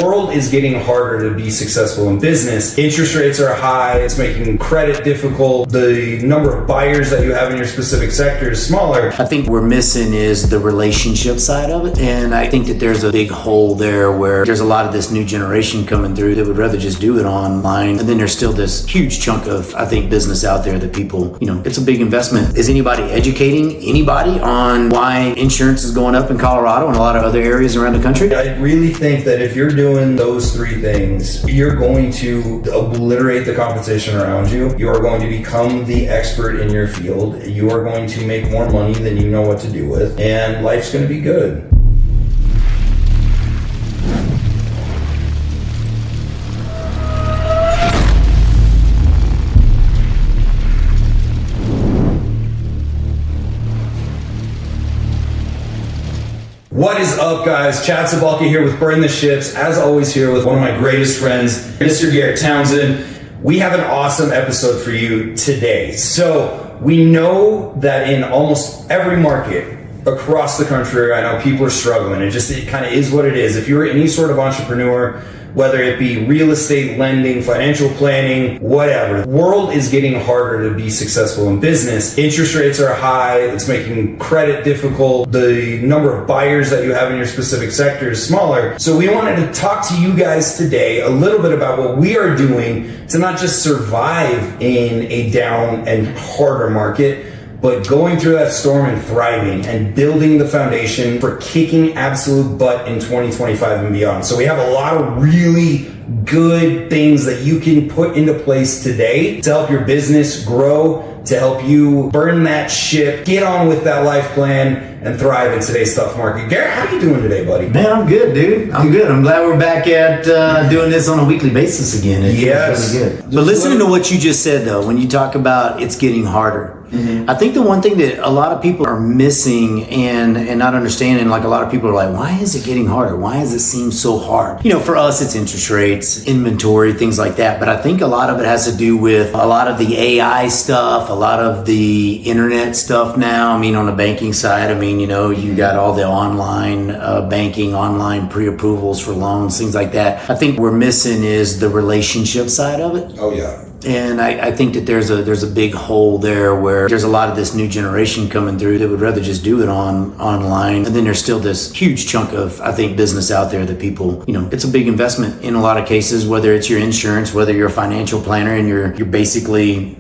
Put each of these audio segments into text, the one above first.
World is getting harder to be successful in business. Interest rates are high. It's making credit difficult. The number of buyers that you have in your specific sector is smaller. I think we're missing is the relationship side of it. And I think that there's a big hole there where there's a lot of this new generation coming through that would rather just do it online. And then there's still this huge chunk of, I think, business out there that people, it's a big investment. Is anybody educating anybody on why insurance is going up in Colorado and a lot of other areas around the country? I really think that if you're doing those three things, you're going to obliterate the competition around you. You are going to become the expert in your field. You are going to make more money than you know what to do with, and life's going to be good. What is up, guys? Chad Cabalka here with Burn the Ships. As always, here with one of my greatest friends, Mr. Garrett Townsend. We have an awesome episode for you today. So we know that in almost every market across the country right now, people are struggling. It kind of is what it is. If you're any sort of entrepreneur, whether it be real estate, lending, financial planning, whatever, the world is getting harder to be successful in business. Interest rates are high. It's making credit difficult. The number of buyers that you have in your specific sector is smaller. So we wanted to talk to you guys today a little bit about what we are doing to not just survive in a down and harder market, but going through that storm and thriving and building the foundation for kicking absolute butt in 2025 and beyond. So we have a lot of really good things that you can put into place today to help your business grow, to help you burn that ship, get on with that life plan, and thrive in today's tough market. Garrett, how you doing today, buddy? Man, I'm good, dude. I'm good. I'm glad we're back at doing this on a weekly basis again. Yes. Really good. But listening to what you just said, though, when you talk about it's getting harder, I think the one thing that a lot of people are missing and not understanding, like a lot of people are like, why is it getting harder? Why does it seem so hard? For us, it's interest rates, inventory, things like that. But I think a lot of it has to do with a lot of the AI stuff, a lot of the internet stuff now. On the banking side, you got all the online banking, online pre-approvals for loans, things like that. I think we're missing is the relationship side of it. Oh, yeah. And I think that there's a big hole there where there's a lot of this new generation coming through that would rather just do it online. And then there's still this huge chunk of, I think, business out there that people, it's a big investment in a lot of cases, whether it's your insurance, whether you're a financial planner and you're basically,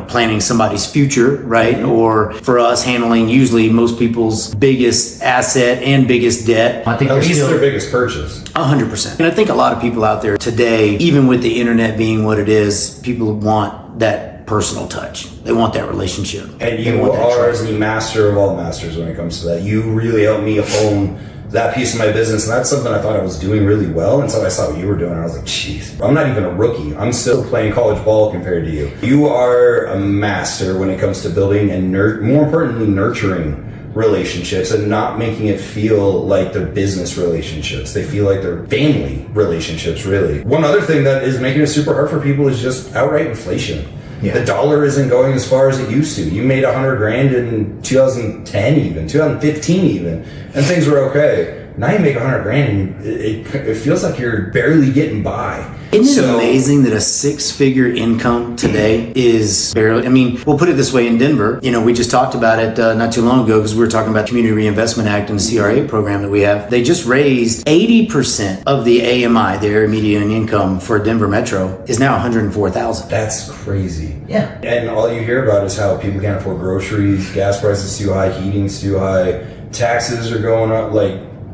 planning somebody's future, right? Mm-hmm. Or for us, handling usually most people's biggest asset and biggest debt. I think at least their biggest purchase. 100%. And I think a lot of people out there today, even with the internet being what it is, people want that personal touch. They want that relationship. And you are the master of all masters when it comes to that. You really helped me hone that piece of my business, and that's something I thought I was doing really well until I saw what you were doing. And I was like, geez, I'm not even a rookie. I'm still playing college ball compared to you. You are a master when it comes to building and more importantly, nurturing relationships and not making it feel like they're business relationships. They feel like they're family relationships, really. One other thing that is making it super hard for people is just outright inflation. Yeah. The dollar isn't going as far as it used to. You made $100,000 in 2010 even, 2015 even, and things were okay. Now you make $100,000 and it feels like you're barely getting by. Isn't it amazing that a six-figure income today is barely, we'll put it this way in Denver, we just talked about it not too long ago because we were talking about the Community Reinvestment Act and the CRA program that we have. They just raised 80% of the AMI, the area median income for Denver Metro, is now $104,000. That's crazy. Yeah. And all you hear about is how people can't afford groceries, gas prices too high, heating's too high, taxes are going up,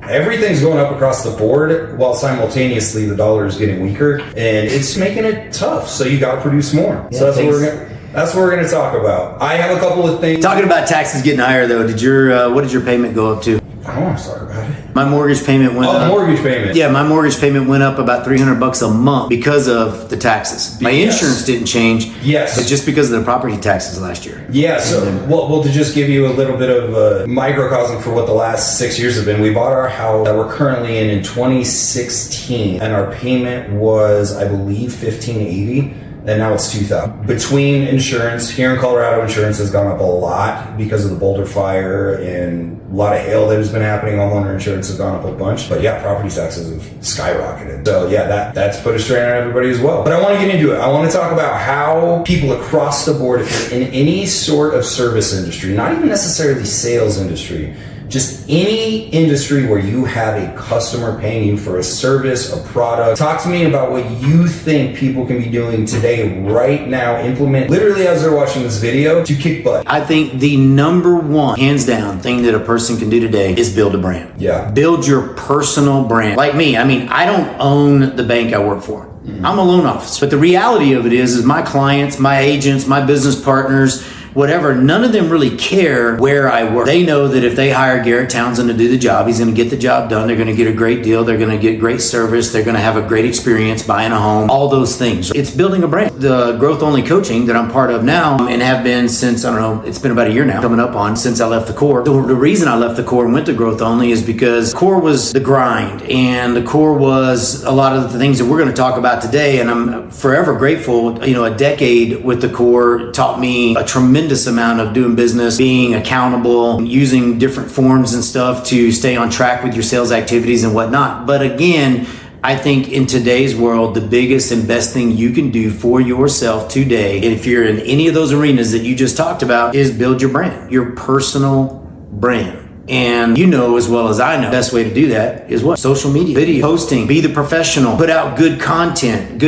everything's going up across the board while simultaneously the dollar is getting weaker and it's making it tough. So you got to produce more. Yeah, so that's what we're going to talk about. I have a couple of things. Talking about taxes getting higher though, what did your payment go up to? I don't want to talk about it. My mortgage payment went up. Mortgage payment. Yeah, my mortgage payment went up about $300 a month because of the taxes. My insurance didn't change. Yes. But just because of the property taxes last year. Yeah, so, well, to just give you a little bit of a microcosm for what the last 6 years have been, we bought our house that we're currently in 2016, and our payment was, I believe, $1,580. and now it's 2,000. Between insurance, here in Colorado, insurance has gone up a lot because of the Boulder fire and a lot of hail that has been happening. Homeowner insurance has gone up a bunch. But yeah, property taxes have skyrocketed. So yeah, that's put a strain on everybody as well. But I want to get into it. I want to talk about how people across the board, if you're in any sort of service industry, not even necessarily sales industry, just any industry where you have a customer paying you for a service, a product. Talk to me about what you think people can be doing today, right now, implement literally as they're watching this video to kick butt. I think the number one, hands down, thing that a person can do today is build a brand. Yeah. Build your personal brand. Like me, I mean, I don't own the bank I work for. I'm a loan officer. But the reality of it is my clients, my agents, my business partners, whatever, none of them really care where I work. They know that if they hire Garrett Townsend to do the job, he's going to get the job done. They're going to get a great deal. They're going to get great service. They're going to have a great experience buying a home, all those things. It's building a brand. The growth only coaching that I'm part of now and have been since, I don't know, it's been about a year now, coming up on, since I left the core. The reason I left the core and went to growth only is because core was the grind, and the core was a lot of the things that we're going to talk about today. And I'm forever grateful. You know, a decade with the core taught me a tremendous amount of doing business, being accountable, using different forms and stuff to stay on track with your sales activities and whatnot. But again, I think in today's world, the biggest and best thing you can do for yourself today, if you're in any of those arenas that you just talked about, is build your brand, your personal brand. And you know as well as I know, the best way to do that is what? Social media, video, posting, be the professional, put out good content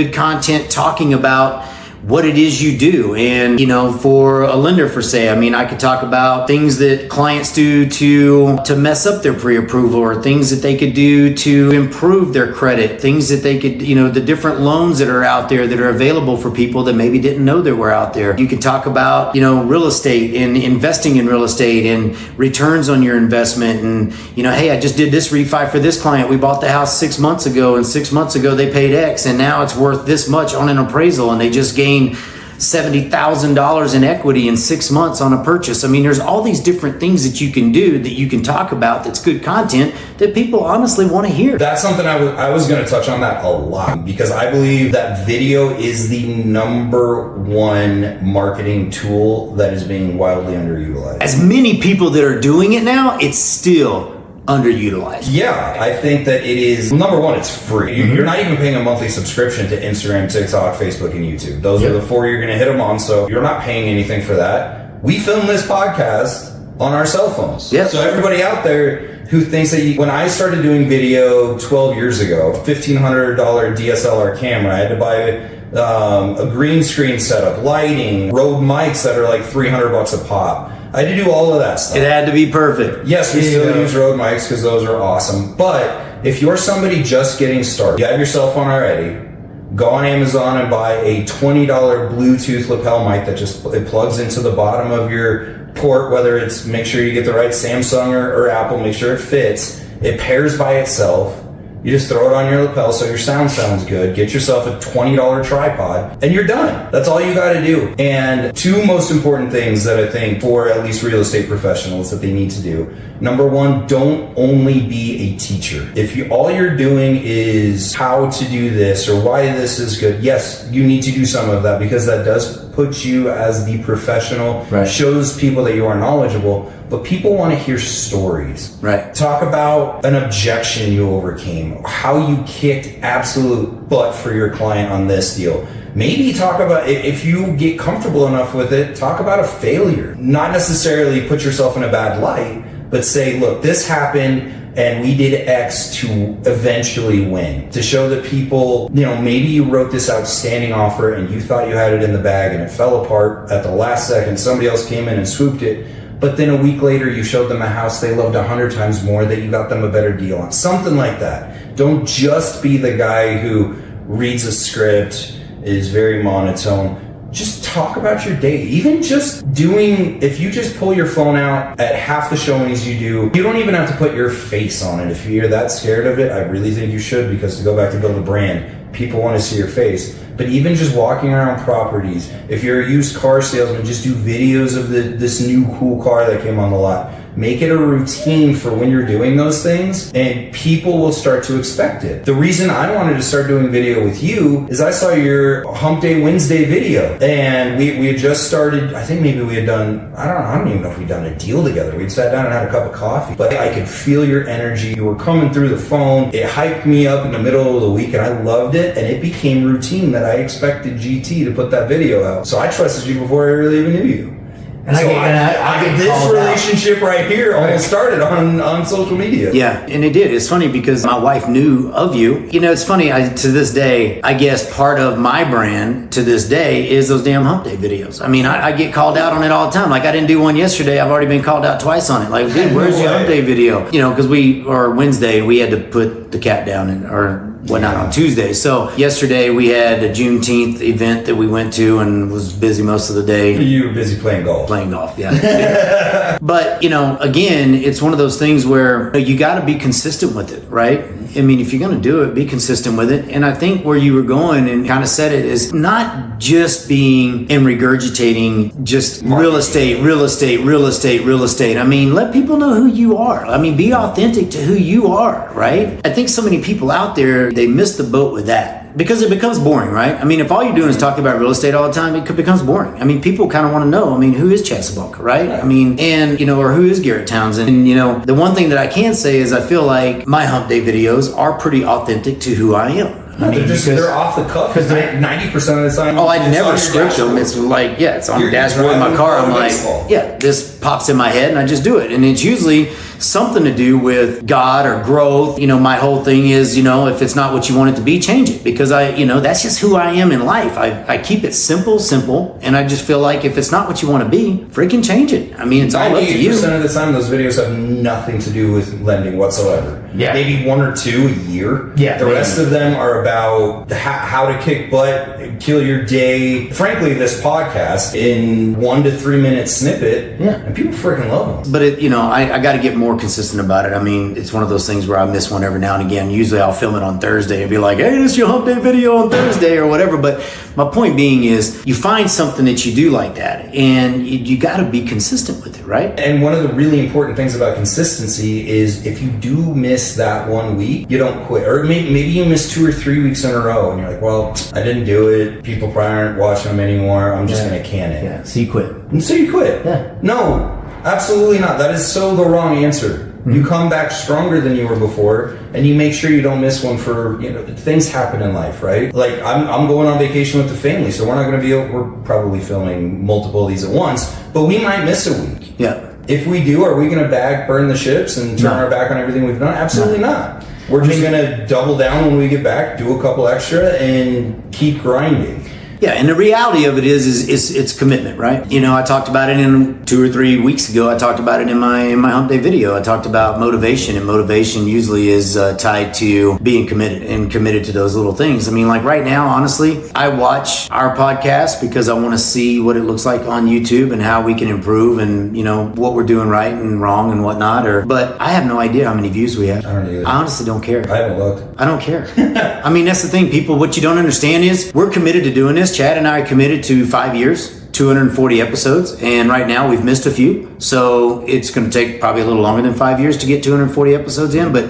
talking about what it is you do. And, you know, for a lender, for say, I mean, I could talk about things that clients do to mess up their pre-approval, or things that they could do to improve their credit, things that they could, you know, the different loans that are out there that are available for people that maybe didn't know they were out there. You could talk about, you know, real estate and investing in real estate and returns on your investment. And, you know, hey, I just did this refi for this client. We bought the house 6 months ago, and 6 months ago they paid X, and now it's worth this much on an appraisal, and they just gained $70,000 in equity in 6 months on a purchase. I mean, there's all these different things that you can do, that you can talk about, that's good content that people honestly want to hear. That's something I was going to touch on that a lot, because I believe that video is the number one marketing tool that is being wildly underutilized. As many people that are doing it now, it's still underutilized. Yeah, I think that it is, number one, it's free. You're not even paying a monthly subscription to Instagram, TikTok, Facebook, and YouTube. Those are the four you're going to hit them on, so you're not paying anything for that. We film this podcast on our cell phones. Yep. So everybody out there who thinks that when I started doing video 12 years ago, $1,500 DSLR camera, I had to buy a green screen setup, lighting, Rode mics that are like $300 a pop. I had to do all of that stuff. It had to be perfect. Yes, we still use Rode mics because those are awesome. But if you're somebody just getting started, you have your cell phone already, go on Amazon and buy a $20 Bluetooth lapel mic that it plugs into the bottom of your port, whether it's, make sure you get the right Samsung or Apple, make sure it fits. It pairs by itself. You just throw it on your lapel so your sound sounds good. Get yourself a $20 tripod and you're done. That's all you got to do. And two most important things that I think for at least real estate professionals that they need to do. Number one, don't only be a teacher. If all you're doing is how to do this or why this is good, yes, you need to do some of that, because that does put you as the professional, right. Shows people that you are knowledgeable. But people want to hear stories. Right. Talk about an objection you overcame, how you kicked absolute butt for your client on this deal. Maybe talk about, if you get comfortable enough with it, talk about a failure. Not necessarily put yourself in a bad light, but say, look, this happened and we did X to eventually win. To show that people, you know, maybe you wrote this outstanding offer and you thought you had it in the bag and it fell apart at the last second. Somebody else came in and swooped it. But then a week later, you showed them a house they loved 100 times more, that you got them a better deal on. Something like that. Don't just be the guy who reads a script, is very monotone. Just talk about your day. Even just doing, if you just pull your phone out at half the showings you do, you don't even have to put your face on it. If you're that scared of it, I really think you should, because to go back to build a brand, people want to see your face. But even just walking around properties, if you're a used car salesman, just do videos of this new cool car that came on the lot. Make it a routine for when you're doing those things, and people will start to expect it. The reason I wanted to start doing video with you is I saw your Hump Day Wednesday video, and we had just started. I think maybe we had done, I don't even know if we'd done a deal together. We'd sat down and had a cup of coffee, but I could feel your energy. You were coming through the phone. It hyped me up in the middle of the week, and I loved it, and it became routine that I expected GT to put that video out. So I trusted you before I really even knew you. And so this relationship right here almost started on social media. Yeah, and it did. It's funny because my wife knew of you. You know, it's funny, to this day, I guess part of my brand to this day is those damn Hump Day videos. I mean, I get called out on it all the time. Like, I didn't do one yesterday. I've already been called out twice on it. Like, dude, where's your Hump Day video? You know, because Wednesday, we had to put the cat down whatnot on Tuesday. So yesterday we had a Juneteenth event that we went to and was busy most of the day. You were busy playing golf. Yeah. But, you know, again, it's one of those things where you got to be consistent with it, right? I mean, if you're going to do it, be consistent with it. And I think where you were going and kind of said it is not just being and regurgitating just real estate. I mean, let people know who you are. I mean, be authentic to who you are, right? I think so many people out there, they miss the boat with that. Because it becomes boring, right? I mean, if all you're doing is talking about real estate all the time, it becomes boring. I mean, people kind of want to know, I mean, who is Chad Cabalka, right? I mean, and, you know, or who is Garrett Townsend? And, you know, the one thing that I can say is I feel like my Hump Day videos are pretty authentic to who I am. I mean, they're off the cuff. Because 90% of the time, I never script them. It's like, it's on the dashboard of my car. I'm like, this pops in my head and I just do it. And it's usually something to do with God or growth. You know, my whole thing is, you know, if it's not what you want it to be, change it. Because that's just who I am in life. I keep it simple. And I just feel like if it's not what you want to be, freaking change it. I mean, it's all up to you. 90% of the time, those videos have nothing to do with lending whatsoever. Yeah. Maybe one or two a year. Yeah. The rest of them are about how to kick butt, kill your day. Frankly, this podcast in 1 to 3 minute snippet. Yeah. And people freaking love them. But I got to get more consistent about it. I mean, it's one of those things where I miss one every now and again. Usually I'll film it on Thursday and be like, hey, this is your Hump Day video on Thursday or whatever. But my point being is you find something that you do like that and you got to be consistent with it, right? And one of the really important things about consistency is if you do miss that 1 week, you don't quit. Or maybe you miss 2 or 3 weeks in a row and you're like, well, I didn't do it. People probably aren't watching them anymore. I'm just going to can it. Yeah, so you quit. And so you quit. Yeah. No, absolutely not. That is so the wrong answer. Mm-hmm. You come back stronger than you were before, and you make sure you don't miss one for, things happen in life, right? Like I'm going on vacation with the family, so we're not going to be we're probably filming multiple of these at once, but we might miss a week. Yeah. If we do, are we going to burn the ships and turn our back on everything we've done? Absolutely not. We're just going to double down when we get back, do a couple extra, and keep grinding. Yeah, and the reality of it is it's commitment, right? You know, I talked about it in 2 or 3 weeks ago. I talked about it in my Hump Day video. I talked about motivation, and motivation usually is tied to being committed to those little things. I mean, like right now, honestly, I watch our podcast because I want to see what it looks like on YouTube and how we can improve and, what we're doing right and wrong and whatnot. But I have no idea how many views we have. I don't either. I honestly don't care. I haven't looked. I don't care. I mean, that's the thing, people. What you don't understand is we're committed to doing this. Chad and I are committed to 5 years, 240 episodes, and right now we've missed a few. So it's going to take probably a little longer than 5 years to get 240 episodes in, but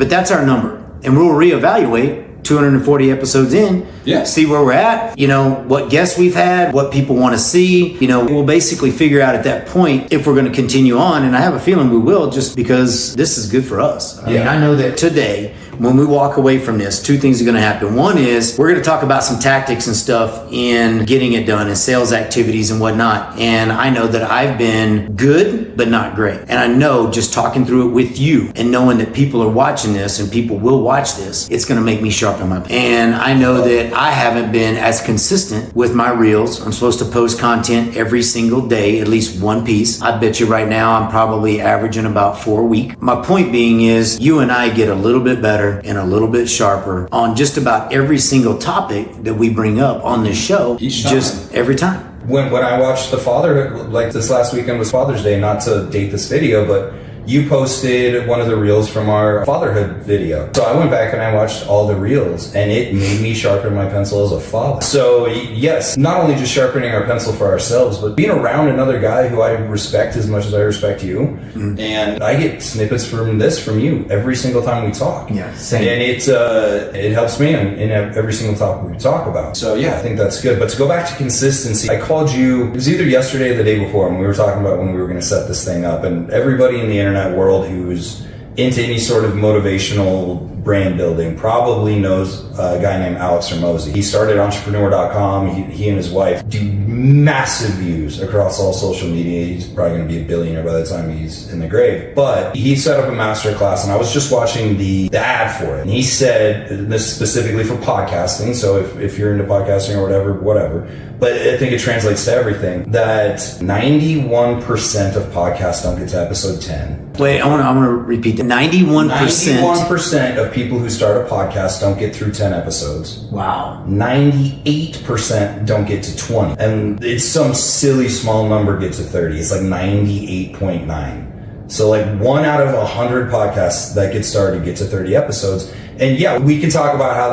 that's our number. And we'll reevaluate 240 episodes in, see where we're at, what guests we've had, what people want to see. We'll basically figure out at that point if we're going to continue on, and I have a feeling we will, just because this is good for us. I mean, I know that today, when we walk away from this, 2 things are going to happen. One is we're going to talk about some tactics and stuff in getting it done and sales activities and whatnot. And I know that I've been good, but not great. And I know just talking through it with you and knowing that people are watching this and people will watch this, it's going to make me sharpen my pen. And I know that I haven't been as consistent with my reels. I'm supposed to post content every single day, at least one piece. I bet you right now I'm probably averaging about 4 a week. My point being is you and I get a little bit better and a little bit sharper on just about every single topic that we bring up on this show, just every time. When I watched The Father, like this last weekend was Father's Day, not to date this video, but you posted one of the reels from our fatherhood video. So I went back and I watched all the reels, and it made me sharpen my pencil as a father. So yes, not only just sharpening our pencil for ourselves, but being around another guy who I respect as much as I respect you. And I get snippets from you every single time we talk. Yeah, same. And it helps me in every single topic we talk about. So yeah, I think that's good. But to go back to consistency, I called you, it was either yesterday or the day before, and we were talking about when we were going to set this thing up. And everybody in the internet world who's into any sort of motivational brand building probably knows a guy named Alex Hormozi. He started entrepreneur.com. He and his wife do massive views across all social media. He's probably going to be a billionaire by the time he's in the grave. But he set up a master class, and I was just watching the ad for it. And he said, this specifically for podcasting, so if you're into podcasting or whatever. But I think it translates to everything, that 91% of podcasts don't get to episode 10. Wait, I want to repeat that. 91%. 91% of people who start a podcast don't get through 10 episodes. Wow. 98% don't get to 20. And it's some silly small number get to 30. It's like 98.9. So like 1 out of 100 podcasts that get started get to 30 episodes. And yeah, we can talk about how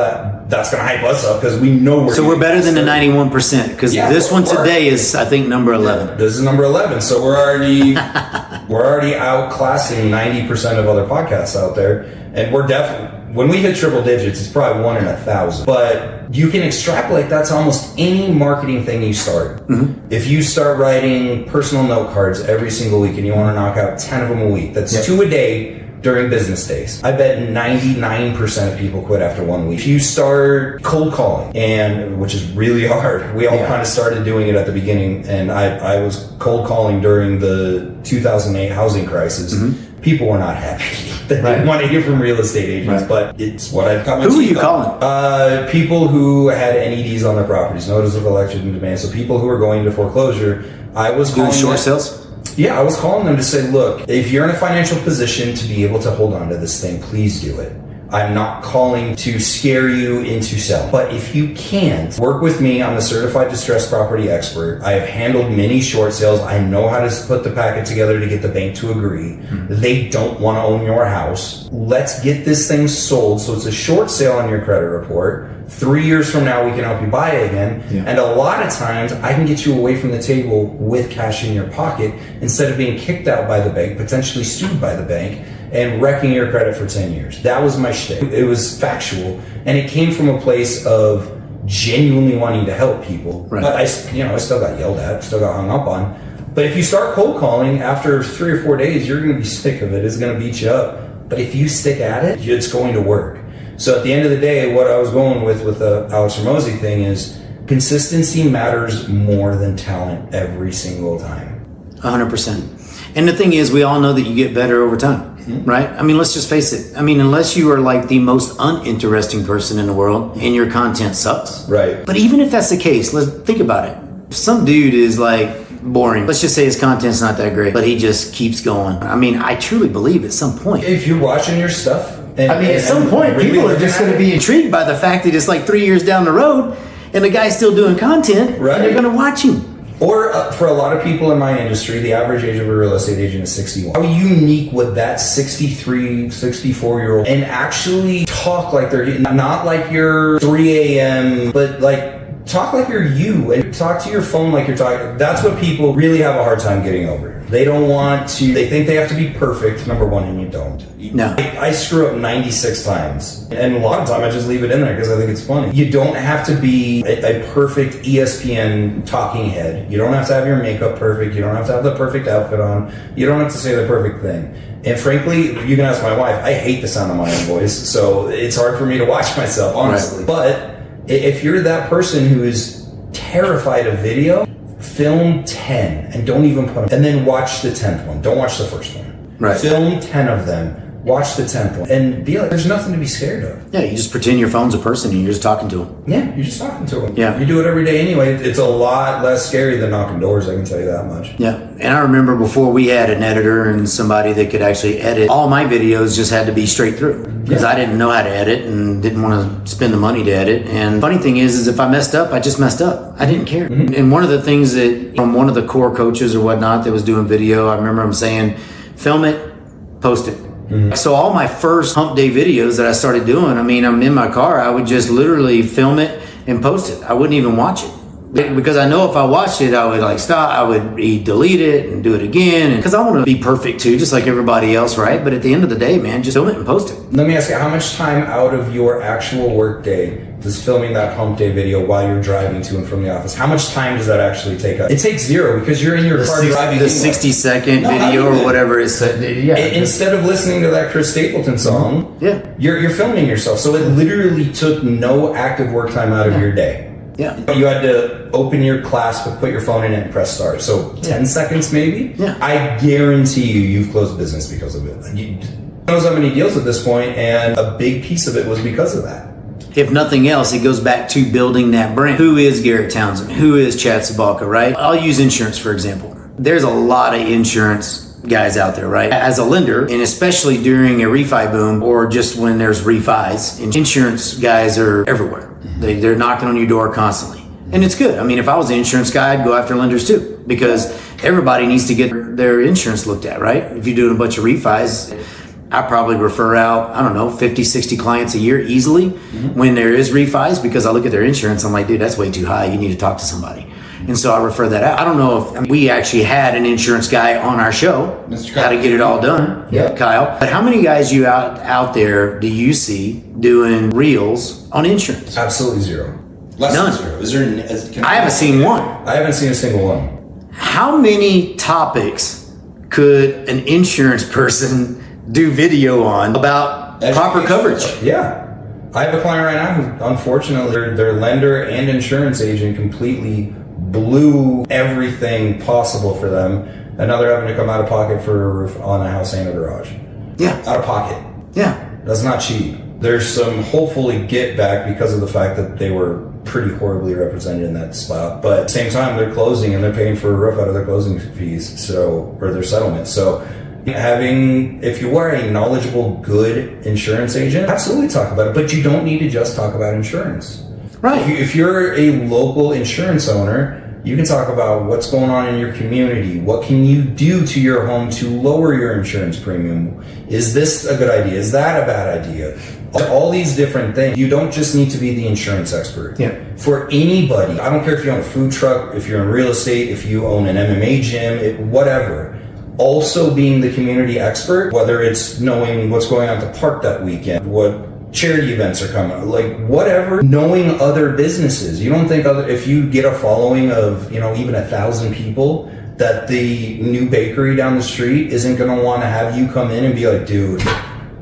that's going to hype us up because we know we're better than the 91% because this one today is, I think, number 11. Yeah, this is number 11. So we're already outclassing 90% of other podcasts out there. And we're definitely, when we hit triple digits, it's probably 1 in 1,000. But you can extrapolate that to almost any marketing thing you start. If you start writing personal note cards every single week and you want to knock out 10 of them a week, that's 2 a day during business days. I bet 99% of people quit after 1 week. If you start cold calling, and which is really hard, we all kind of started doing it at the beginning, and I was cold calling during the 2008 housing crisis. People were not happy. They didn't want to hear from real estate agents, but it's what I've got my Who were you calling? People who had NEDs on their properties, notice of election demand. So people who were going to foreclosure. I was doing calling short sales? Yeah, I was calling them to say, look, if you're in a financial position to be able to hold on to this thing, please do it. I'm not calling to scare you into selling. But if you can't, work with me. I'm a certified distressed property expert. I have handled many short sales. I know how to put the packet together to get the bank to agree. They don't want to own your house. Let's get this thing sold so it's a short sale on your credit report. 3 years from now, we can help you buy it again. And a lot of times, I can get you away from the table with cash in your pocket instead of being kicked out by the bank, potentially sued by the bank, and wrecking your credit for 10 years. That was my shtick. It was factual, and it came from a place of genuinely wanting to help people. But I still got yelled at, still got hung up on. But if you start cold calling, after 3 or 4 days, you're going to be sick of it. It's going to beat you up. But if you stick at it, it's going to work. So at the end of the day, what I was going with the Alex Hormozi thing is consistency matters more than talent every single time. 100%. And the thing is, we all know that you get better over time, right? I mean, let's just face it. I mean, unless you are like the most uninteresting person in the world and your content sucks. Right. But even if that's the case, let's think about it. If some dude is like boring, let's just say his content's not that great, but he just keeps going. I mean, I truly believe at some point, if you're watching your stuff, at some point, really people are just going to be intrigued by the fact that it's like 3 years down the road and the guy's still doing content, and they're going to watch him. Or for a lot of people in my industry, the average age of a real estate agent is 61. How unique would that 63, 64-year-old and actually talk like they're not like you're 3 a.m., but like talk like you're you and talk to your phone like you're talking. That's what people really have a hard time getting over. They don't want to, they think they have to be perfect, number one, and you don't. No. I screw up 96 times. And a lot of time I just leave it in there because I think it's funny. You don't have to be a perfect ESPN talking head. You don't have to have your makeup perfect. You don't have to have the perfect outfit on. You don't have to say the perfect thing. And frankly, you can ask my wife, I hate the sound of my own voice. So it's hard for me to watch myself, honestly. Right. But if you're that person who is terrified of video, film 10 and don't even put them, and then watch the 10th one. Don't watch the first one. Right. Film 10 of them. Watch the 10th one and be like, there's nothing to be scared of. Yeah, you just pretend your phone's a person and you're just talking to them. Yeah, you're just talking to them. Yeah. You do it every day anyway. It's a lot less scary than knocking doors, I can tell you that much. Yeah, and I remember before we had an editor and somebody that could actually edit, all my videos just had to be straight through because I didn't know how to edit and didn't want to spend the money to edit. And funny thing is if I messed up, I just messed up. I didn't care. Mm-hmm. And one of the things that from one of the core coaches or whatnot that was doing video, I remember him saying, film it, post it. So all my first hump day videos that I started doing, I mean, I'm in my car, I would just literally film it and post it. I wouldn't even watch it. Because I know if I watched it, I would like stop, I would delete it and do it again. Because I want to be perfect too, just like everybody else, right? But at the end of the day, man, just film it and post it. Let me ask you, how much time out of your actual work day does filming that hump day video while you're driving to and from the office, how much time does that actually take up? It takes zero because you're in your car driving. The 60-second video or whatever is, Instead of listening to that Chris Stapleton song, you're filming yourself. So it literally took no active work time out of your day. Yeah. You had to open your clasp, put your phone in it, and press start. So 10 seconds maybe? Yeah. I guarantee you've closed business because of it. You knows how many deals at this point, and a big piece of it was because of that. If nothing else, it goes back to building that brand. Who is Garrett Townsend? Who is Chad Cabalka, right? I'll use insurance, for example. There's a lot of insurance guys out there, right? As a lender, and especially during a refi boom or just when there's refis, insurance guys are everywhere. They're knocking on your door constantly. And it's good. I mean, if I was an insurance guy, I'd go after lenders too, because everybody needs to get their insurance looked at, right? If you're doing a bunch of refis, I probably refer out, I don't know, 50, 60 clients a year easily when there is refis, because I look at their insurance, I'm like, dude, that's way too high. You need to talk to somebody. And so I refer that out. I don't know if we actually had an insurance guy on our show, how to get it all done, Kyle. But how many guys you out there do you see doing reels on insurance? Absolutely zero. None. Zero. Is there? I haven't seen one. I haven't seen a single one. How many topics could an insurance person do video on about proper coverage? Yeah. I have a client right now who, unfortunately, their lender and insurance agent completely blew everything possible for them, and now they're having to come out of pocket for a roof on a house and a garage. Yeah. Out of pocket. Yeah. That's not cheap. There's some hopefully get back because of the fact that they were pretty horribly represented in that spot, but at the same time they're closing and they're paying for a roof out of their closing fees, or their settlement. So if you are a knowledgeable, good insurance agent, absolutely talk about it, but you don't need to just talk about insurance. Right. If you're a local insurance owner, you can talk about what's going on in your community. What can you do to your home to lower your insurance premium? Is this a good idea? Is that a bad idea? All these different things. You don't just need to be the insurance expert. Yeah. For anybody, I don't care if you own a food truck, if you're in real estate, if you own an MMA gym, whatever. Also being the community expert, whether it's knowing what's going on at the park that weekend, what charity events are coming, like whatever, knowing other businesses. You don't think if you get a following of, even 1,000 people, that the new bakery down the street isn't going to want to have you come in and be like, dude,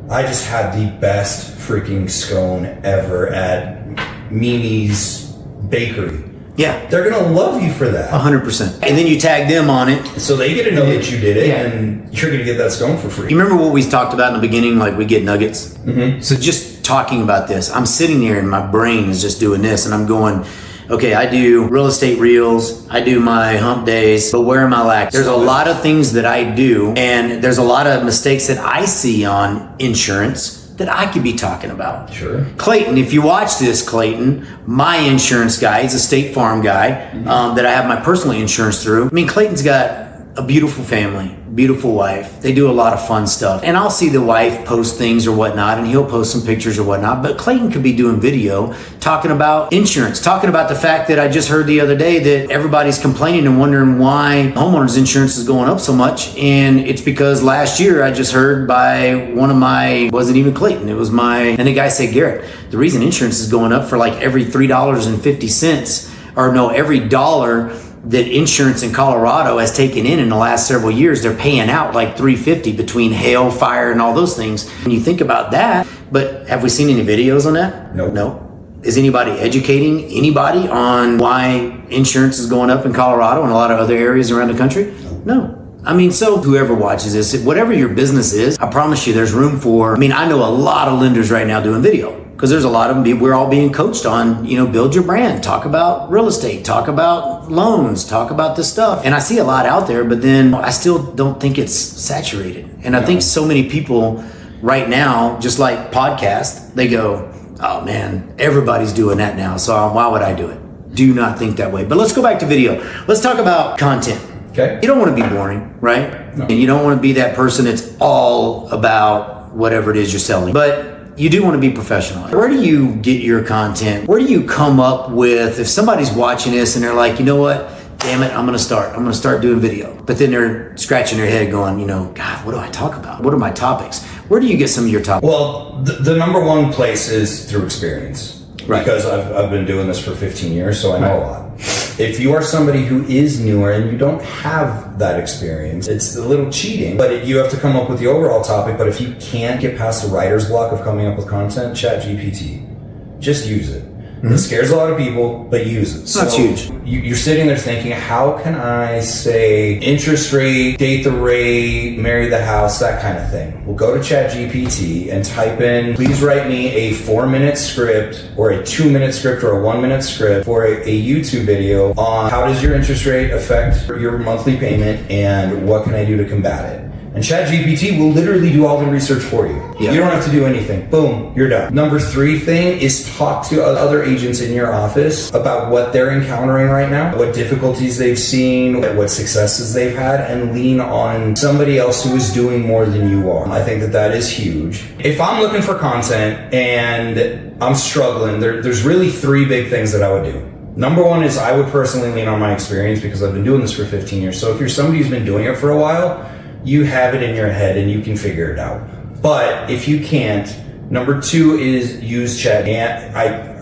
I just had the best freaking scone ever at Mimi's Bakery. Yeah. They're going to love you for that. 100%. And then you tag them on it. So they get to know that you did it, and you're going to get that scone for free. You remember what we talked about in the beginning, like we get nuggets? Mm-hmm. So just talking about this, I'm sitting there and my brain is just doing this, and I'm going, okay, I do real estate reels, I do my hump days, but where am I lacking? There's a lot of things that I do, and there's a lot of mistakes that I see on insurance that I could be talking about. Sure. Clayton, if you watch this, Clayton, my insurance guy, he's a State Farm guy that I have my personal insurance through. I mean, Clayton's got a beautiful family, beautiful wife. They do a lot of fun stuff. And I'll see the wife post things or whatnot, and he'll post some pictures or whatnot. But Clayton could be doing video talking about insurance, talking about the fact that I just heard the other day that everybody's complaining and wondering why homeowners insurance is going up so much. And it's because last year I just heard by one of my, wasn't even Clayton, it was and the guy said, Garrett, the reason insurance is going up for like every $3.50, or no, every dollar that insurance in Colorado has taken in the last several years, they're paying out like $350 between hail, fire, and all those things. When you think about that, but have we seen any videos on that? No. Is anybody educating anybody on why insurance is going up in Colorado and a lot of other areas around the country? No. I mean, so whoever watches this, whatever your business is, I promise you there's room for, I know a lot of lenders right now doing video. Because there's a lot of them, we're all being coached on, build your brand, talk about real estate, talk about loans, talk about this stuff. And I see a lot out there, but then I still don't think it's saturated. And I think so many people right now, just like podcasts, they go, oh man, everybody's doing that now. So why would I do it? Do not think that way. But let's go back to video. Let's talk about content. Okay. You don't want to be boring, right? No. And you don't want to be that person that's all about whatever it is you're selling. But you do want to be professional. Where do you get your content? Where do you come up with, if somebody's watching this and they're like, you know what? Damn it, I'm going to start doing video. But then they're scratching their head going, you know, God, what do I talk about? What are my topics? Where do you get some of your topics? Well, the number one place is through experience. Right. Because I've been doing this for 15 years, so I know a lot. If you are somebody who is newer and you don't have that experience, it's a little cheating, but you have to come up with the overall topic. But if you can't get past the writer's block of coming up with content, ChatGPT, just use it. It scares a lot of people, but use it. That's huge. You're sitting there thinking, how can I say interest rate, date the rate, marry the house, that kind of thing. Well, go to ChatGPT and type in, please write me a 4-minute script or a 2-minute script or a 1-minute script for a YouTube video on how does your interest rate affect your monthly payment and what can I do to combat it. And ChatGPT will literally do all the research for you. Yeah. You don't have to do anything. Boom, you're done. Number 3 thing is talk to other agents in your office about what they're encountering right now, what difficulties they've seen, what successes they've had, and lean on somebody else who is doing more than you are. I think that is huge. If I'm looking for content and I'm struggling, there's really 3 big things that I would do. Number 1 is I would personally lean on my experience because I've been doing this for 15 years. So if you're somebody who's been doing it for a while, you have it in your head and you can figure it out. But if you can't, number 2 is use chat. And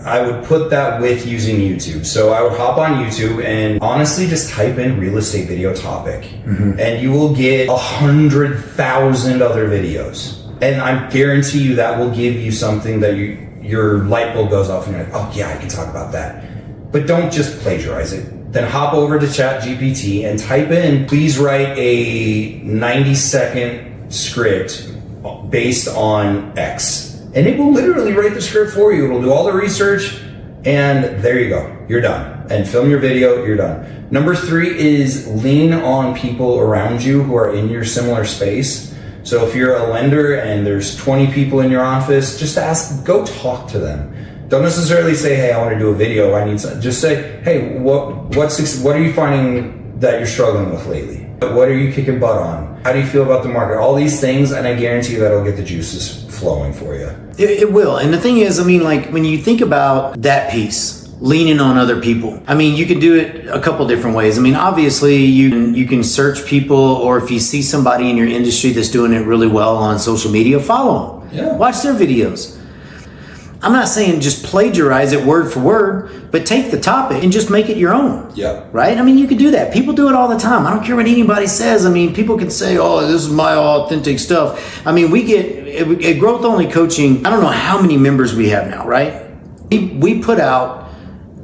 I would put that with using YouTube. So I would hop on YouTube and honestly just type in real estate video topic. And you will get 100,000 other videos. And I guarantee you that will give you something that your light bulb goes off and you're like, oh yeah, I can talk about that. But don't just plagiarize it. Then hop over to ChatGPT and type in, please write a 90-second script based on X. And it will literally write the script for you. It'll do all the research, and there you go. You're done. And film your video, you're done. Number 3 is lean on people around you who are in your similar space. So if you're a lender and there's 20 people in your office, just go talk to them. Don't necessarily say, hey, I want to do a video. I need some. Just say, hey, what are you finding that you're struggling with lately? What are you kicking butt on? How do you feel about the market? All these things, and I guarantee you that'll get the juices flowing for you. It will. And the thing is, I mean, like when you think about that piece, leaning on other people, I mean, you can do it a couple different ways. I mean, obviously you can search people, or if you see somebody in your industry that's doing it really well on social media, follow them. Yeah. Watch their videos. I'm not saying just plagiarize it word for word, but take the topic and just make it your own. Yeah. Right? I mean, you can do that. People do it all the time. I don't care what anybody says. I mean, people can say, oh, this is my authentic stuff. I mean, we get at Growth Only Coaching, I don't know how many members we have now, right? We put out,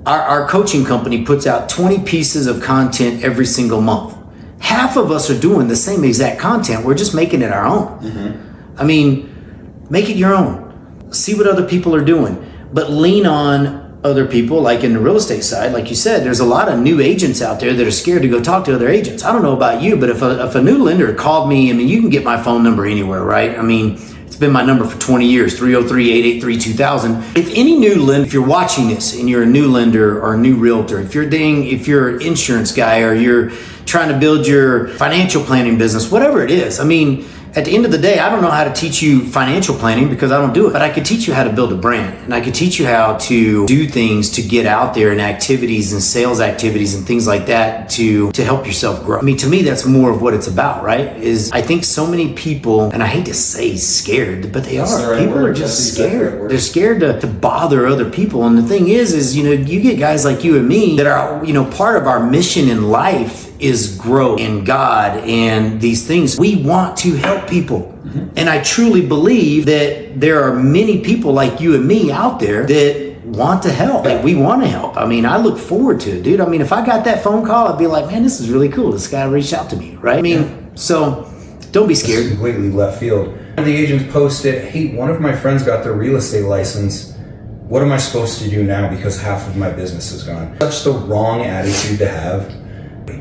our coaching company puts out 20 pieces of content every single month. Half of us are doing the same exact content. We're just making it our own. I mean, make it your own. See what other people are doing, but lean on other people. Like in the real estate side, like you said, there's a lot of new agents out there that are scared to go talk to other agents. I don't know about you, but if a new lender called me, I mean, you can get my phone number anywhere, right? I mean, it's been my number for 20 years, 303-883-2000. If any new lender, if you're watching this and you're a new lender or a new realtor, if you're an insurance guy or you're trying to build your financial planning business, whatever it is, I mean, at the end of the day, I don't know how to teach you financial planning because I don't do it, but I could teach you how to build a brand, and I could teach you how to do things to get out there and activities and sales activities and things like that to help yourself grow. I mean, to me, that's more of what it's about, right? Is I think so many people, and I hate to say scared, but they are. People are just scared. They're scared to bother other people. And the thing is, you know, you get guys like you and me that are, you know, part of our mission in life is growth and God and these things. We want to help people. And I truly believe that there are many people like you and me out there that want to help. Like we want to help. I mean, I look forward to it, dude. I mean, if I got that phone call, I'd be like, man, this is really cool. This guy reached out to me, right? I mean, so don't be scared. It's completely left field. One of the agents posted, hey, one of my friends got their real estate license. What am I supposed to do now because half of my business is gone? Such the wrong attitude to have.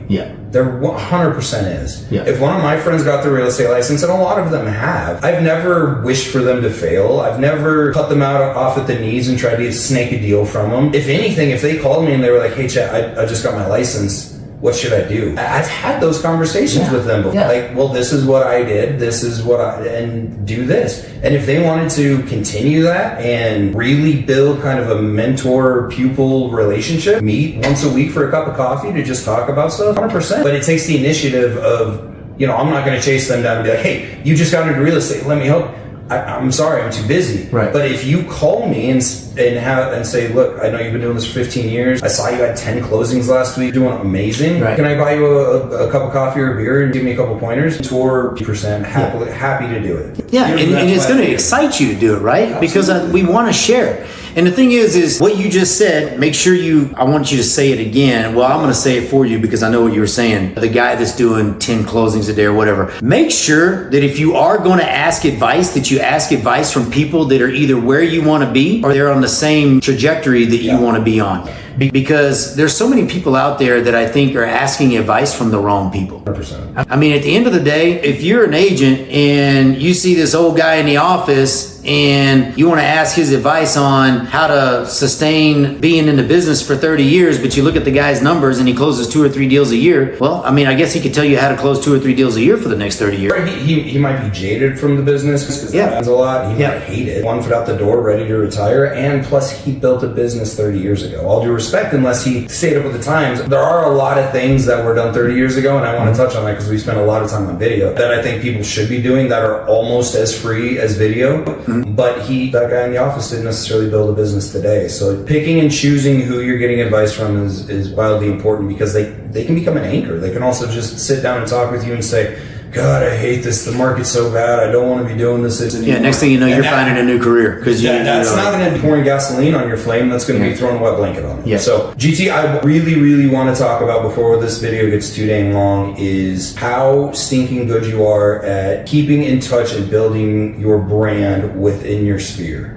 Yeah. There 100% is. Yeah. If one of my friends got the real estate license, and a lot of them have, I've never wished for them to fail. I've never cut them off at the knees and tried to snake a deal from them. If anything, if they called me and they were like, hey, Chad, I just got my license, what should I do? I've had those conversations with them before. Yeah. Like, well, this is what I did. This is what and do this. And if they wanted to continue that and really build kind of a mentor-pupil relationship, meet once a week for a cup of coffee to just talk about stuff, 100%. But it takes the initiative of, I'm not going to chase them down and be like, hey, you just got into real estate. Let me help. I'm sorry, I'm too busy. Right. But if you call me and say, look, I know you've been doing this for 15 years. I saw you had 10 closings last week, doing amazing. Right. Can I buy you a cup of coffee or a beer and give me a couple pointers? Tour % happy to do it. Yeah, and it's going to excite you to do it, right? Absolutely. Because we want to share. And the thing is what you just said, make sure I want you to say it again. Well, I'm going to say it for you because I know what you were saying. The guy that's doing 10 closings a day or whatever. Make sure that if you are going to ask advice, that you ask advice from people that are either where you want to be or they're on the same trajectory that you want to be on. Because there's so many people out there that I think are asking advice from the wrong people. 100%. I mean, at the end of the day, if you're an agent and you see this old guy in the office and you want to ask his advice on how to sustain being in the business for 30 years, but you look at the guy's numbers and he closes 2 or 3 deals a year, well, I mean, I guess he could tell you how to close 2 or 3 deals a year for the next 30 years. He might be jaded from the business because that happens a lot. He might hate it. 1 foot out the door, ready to retire. And plus, he built a business 30 years ago. All due respect, unless he stayed up with the times. There are a lot of things that were done 30 years ago, and I want to touch on that because we spent a lot of time on video that I think people should be doing that are almost as free as video. But that guy in the office didn't necessarily build a business today. So picking and choosing who you're getting advice from is wildly important because they can become an anchor. They can also just sit down and talk with you and say, God, I hate this. The market's so bad. I don't want to be doing this anymore. Yeah, next thing you know, you're finding a new career. Because that's not going to be pouring gasoline on your flame. That's going to be throwing a wet blanket on it. Yeah. So, GT, I really, really want to talk about before this video gets too dang long is how stinking good you are at keeping in touch and building your brand within your sphere.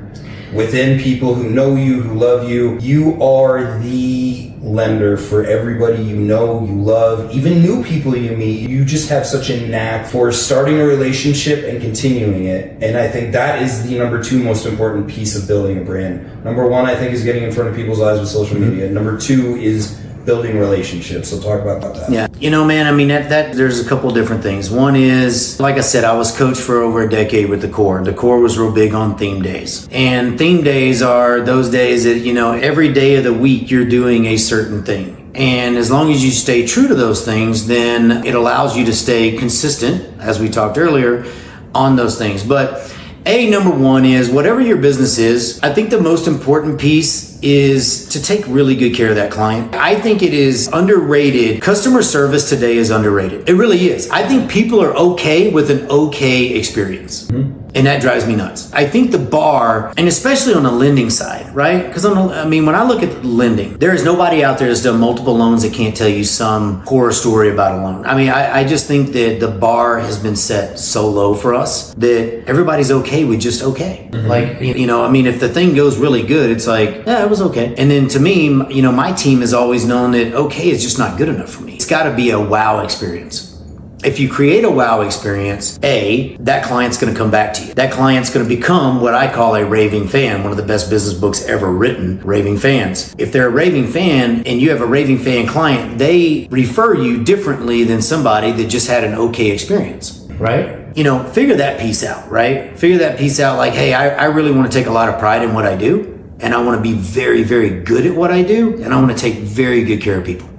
Within people who know you, who love you. You are the lender for everybody you know, you love, even new people you meet. You just have such a knack for starting a relationship and continuing it. And I think that is the number 2 most important piece of building a brand. Number 1, I think, is getting in front of people's eyes with social media. Number 2 is building relationships. So talk about that. Yeah. Man, I mean, that there's a couple different things. One is, like I said, I was coached for over a decade with the Core. The Core was real big on theme days. And theme days are those days that, every day of the week you're doing a certain thing. And as long as you stay true to those things, then it allows you to stay consistent, as we talked earlier, on those things. But number 1 is whatever your business is, I think the most important piece is to take really good care of that client. I think it is underrated. Customer service today is underrated. It really is. I think people are okay with an okay experience. And that drives me nuts. I think the bar, and especially on the lending side, right? Because when I look at lending, there is nobody out there that's done multiple loans that can't tell you some horror story about a loan. I just think that the bar has been set so low for us that everybody's okay with just okay. Like, if the thing goes really good, it's like, yeah, it was okay. And then to me, my team has always known that okay is just not good enough for me. It's got to be a wow experience. If you create a wow experience, that client's going to come back to you. That client's going to become what I call a raving fan, one of the best business books ever written, Raving Fans. If they're a raving fan and you have a raving fan client, they refer you differently than somebody that just had an okay experience, right? Figure that piece out, right? Figure that piece out like, hey, I really want to take a lot of pride in what I do, and I want to be very, very good at what I do, and I want to take very good care of people.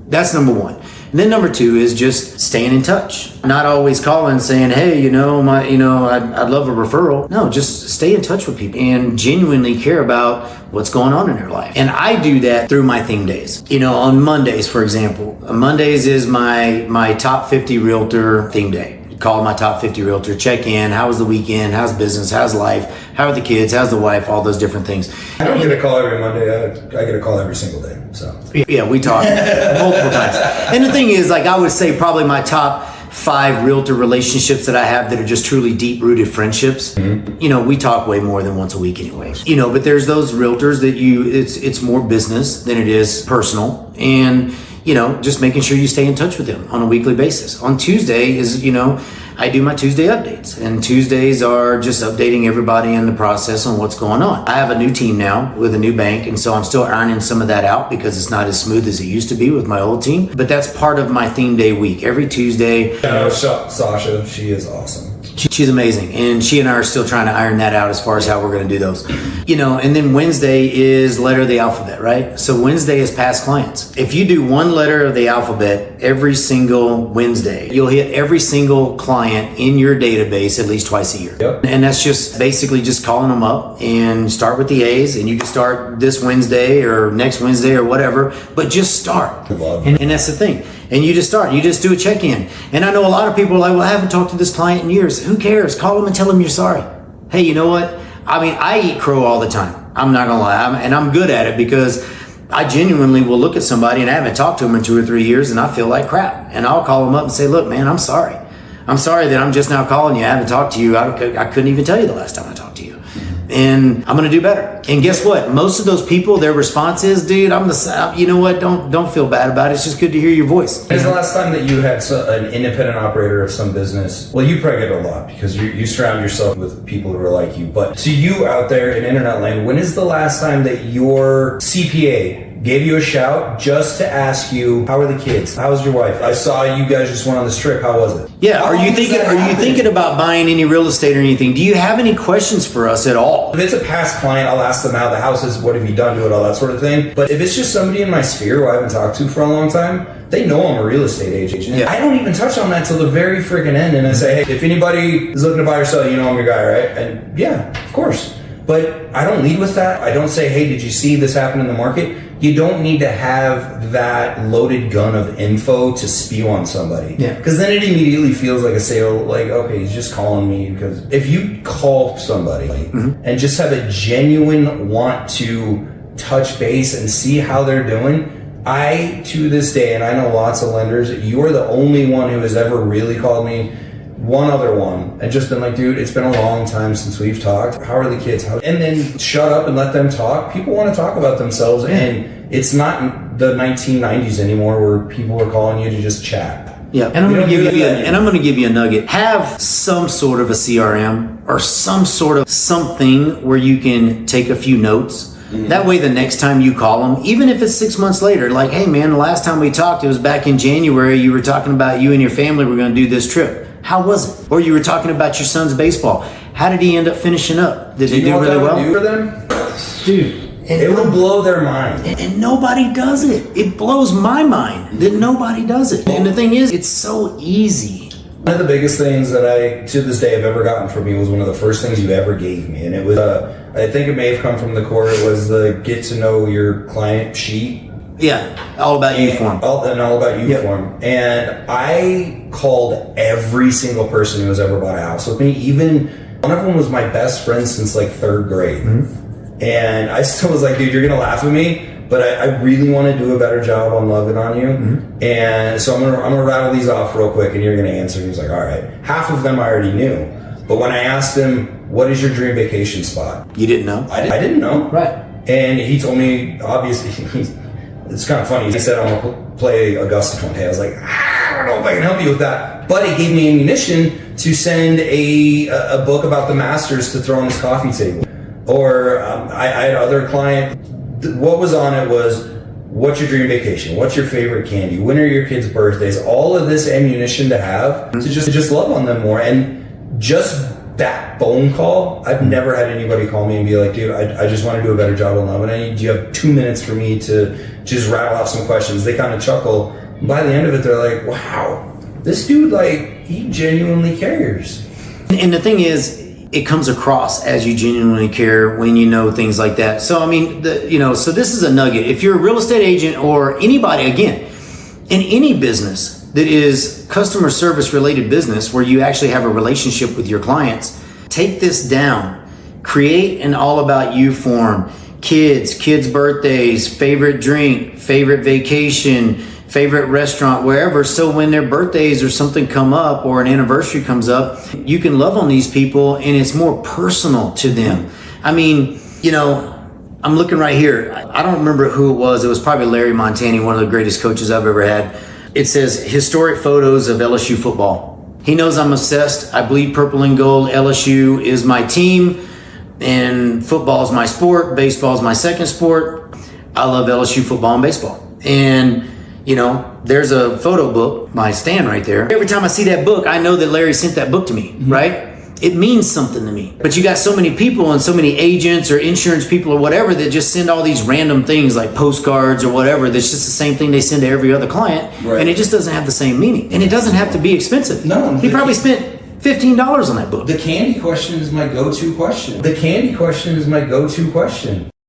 That's number 1. And then number 2 is just staying in touch. Not always calling saying, hey, I'd love a referral. No, just stay in touch with people and genuinely care about what's going on in their life. And I do that through my theme days. On Mondays, for example. Mondays is my top 50 realtor theme day. Call my top 50 realtor, check in. How was the weekend? How's business? How's life? How are the kids? How's the wife? All those different things. I don't get a call every Monday. I get a call every single day. So yeah, we talk multiple times. And the thing is, I would say probably my top 5 realtor relationships that I have that are just truly deep-rooted friendships. We talk way more than once a week anyway. But there's those realtors that it's more business than it is personal. And just making sure you stay in touch with them on a weekly basis. On Tuesday is, I do my Tuesday updates, and Tuesdays are just updating everybody in the process on what's going on. I have a new team now with a new bank, and so I'm still ironing some of that out because it's not as smooth as it used to be with my old team. But that's part of my theme day week. Every Tuesday. Sasha, she is awesome. She's amazing, and she and I are still trying to iron that out as far as how we're going to do those. And then Wednesday is letter of the alphabet, right? So Wednesday is past clients. If you do one letter of the alphabet every single Wednesday, you'll hit every single client in your database at least twice a year. Yep. And that's just basically just calling them up and start with the A's, and you can start this Wednesday or next Wednesday or whatever, but just start. And that's the thing. And you just start. You just do a check-in. And I know a lot of people are like, well, I haven't talked to this client in years. Who cares? Call them and tell them you're sorry. Hey, you know what? I mean, I eat crow all the time. I'm not going to lie. And I'm good at it because I genuinely will look at somebody and I haven't talked to them in 2 or 3 years and I feel like crap. And I'll call them up and say, look, man, I'm sorry. I'm sorry that I'm just now calling you. I haven't talked to you. I couldn't even tell you the last time I talked to you. And I'm going to do better. And guess what? Most of those people, their response is, dude, you know what? Don't feel bad about it. It's just good to hear your voice. When's the last time that you had an independent operator of some business? Well, you probably get it a lot because you surround yourself with people who are like you. But to you out there in internet land, when is the last time that your CPA gave you a shout just to ask you, how are the kids? How's your wife? I saw you guys just went on this trip. How was it? Yeah. Are you thinking about buying any real estate or anything? Do you have any questions for us at all? If it's a past client, I'll ask them how the house is, what have you done to it, all that sort of thing. But if it's just somebody in my sphere who I haven't talked to for a long time, they know I'm a real estate agent. Yeah. I don't even touch on that till the very freaking end. And I say, hey, if anybody is looking to buy or sell, you know I'm your guy, right? And yeah, of course. But I don't lead with that. I don't say, hey, did you see this happen in the market? You don't need to have that loaded gun of info to spew on somebody. Yeah. Because then it immediately feels like a sale, like, okay, he's just calling me. Because if you call somebody and just have a genuine want to touch base and see how they're doing, to this day, and I know lots of lenders, you are the only one who has ever really called me, one other one, and just been like, dude, it's been a long time since we've talked. How are the kids? And then shut up and let them talk. People want to talk about themselves, and it's not the 1990s anymore where people are calling you to just chat. Yeah, and I'm going to give you a nugget. Have some sort of a CRM or some sort of something where you can take a few notes. That way, the next time you call them, even if it's 6 months later, like, hey man, the last time we talked, it was back in January. You were talking about you and your family were going to do this trip. How was it? Or you were talking about your son's baseball. How did he end up finishing up? Did he do really well? Do for them? Dude. It will blow their mind. And nobody does it. It blows my mind that nobody does it. And the thing is, it's so easy. One of the biggest things that I, to this day, have ever gotten from you was one of the first things you ever gave me. And it was, I think it may have come from the core, it was the get to know your client sheet. Yeah, all about you form. All about you form. And I called every single person who has ever bought a house with me. Even one of them was my best friend since like 3rd grade. And I still was like, dude, you're going to laugh at me, but I really want to do a better job on loving on you. And so I'm gonna rattle these off real quick and you're going to answer. He was like, all right. Half of them I already knew. But when I asked him, what is your dream vacation spot? You didn't know? I didn't know. Right. And he told me, obviously, it's kind of funny. He said, I'm going to play Augusta one day. I was like, I don't know if I can help you with that. But it gave me ammunition to send a book about the Masters to throw on his coffee table. Or I had other client, what was on it was, what's your dream vacation? What's your favorite candy? When are your kids' birthdays? All of this ammunition to have to just love on them more. And just that phone call, I've never had anybody call me and be like, dude, I just want to do a better job on loving you. Do you have 2 minutes for me to just rattle off some questions? They kind of chuckle. And by the end of it, they're like, wow, this dude, like, he genuinely cares. And the thing is, it comes across as you genuinely care when you know things like that. So, I mean, so this is a nugget. If you're a real estate agent or anybody, again, in any business that is customer service related business where you actually have a relationship with your clients, take this down. Create an all about you form. Kids' birthdays, favorite drink, favorite vacation, favorite restaurant, wherever. So when their birthdays or something come up or an anniversary comes up, you can love on these people and it's more personal to them. I mean, I'm looking right here. I don't remember who it was. It was probably Larry Montani, one of the greatest coaches I've ever had. It says historic photos of LSU football. He knows I'm obsessed. I bleed purple and gold. LSU is my team, and football is my sport. Baseball is my second sport. I love LSU football and baseball. And, you know, there's a photo book, my stand right there. Every time I see that book, I know that Larry sent that book to me, right? It means something to me. But you got so many people and so many agents or insurance people or whatever that just send all these random things like postcards or whatever. That's just the same thing they send to every other client. Right. And it just doesn't have the same meaning. And it doesn't have to be expensive. No. He probably spent $15 on that book. The candy question is my go-to question.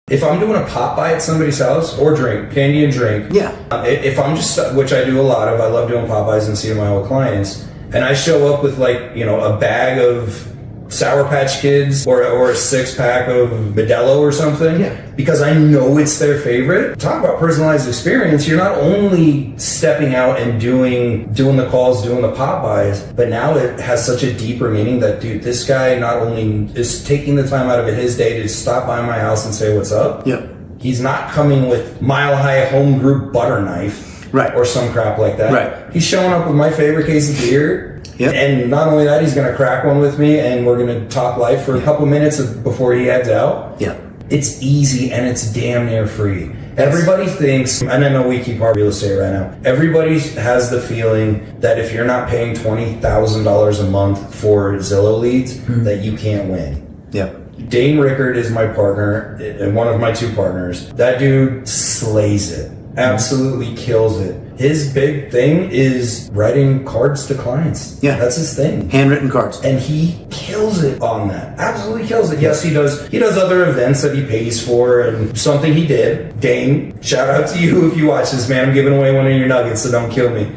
If I'm doing a pop-by at somebody's house or drink, candy and drink. Yeah. If I'm just, which I do a lot of, I love doing pop-bys and seeing my old clients. And I show up with like, you know, a bag of Sour Patch Kids or a 6-pack of Modelo or something. Yeah. Because I know it's their favorite. Talk about personalized experience. You're not only stepping out and doing the calls, doing the pop-bys, but now it has such a deeper meaning that, dude, this guy not only is taking the time out of his day to stop by my house and say what's up. Yep. He's not coming with Mile High Home Group butter knife. Right. Or some crap like that. Right. He's showing up with my favorite case of beer. Yep. And not only that, he's going to crack one with me and we're going to talk life for a couple minutes before he heads out. Yeah. It's easy and it's damn near free. Everybody thinks, and I know we keep our real estate right now, everybody has the feeling that if you're not paying $20,000 a month for Zillow leads, that you can't win. Yep. Dane Rickard is my partner and one of my two partners. That dude slays it. Absolutely kills it. His big thing is writing cards to clients. Yeah. That's his thing. Handwritten cards. And he kills it on that. Absolutely kills it. Yes, he does other events that he pays for and something he did. Dane, shout out to you if you watch this, man. I'm giving away one of your nuggets, so don't kill me.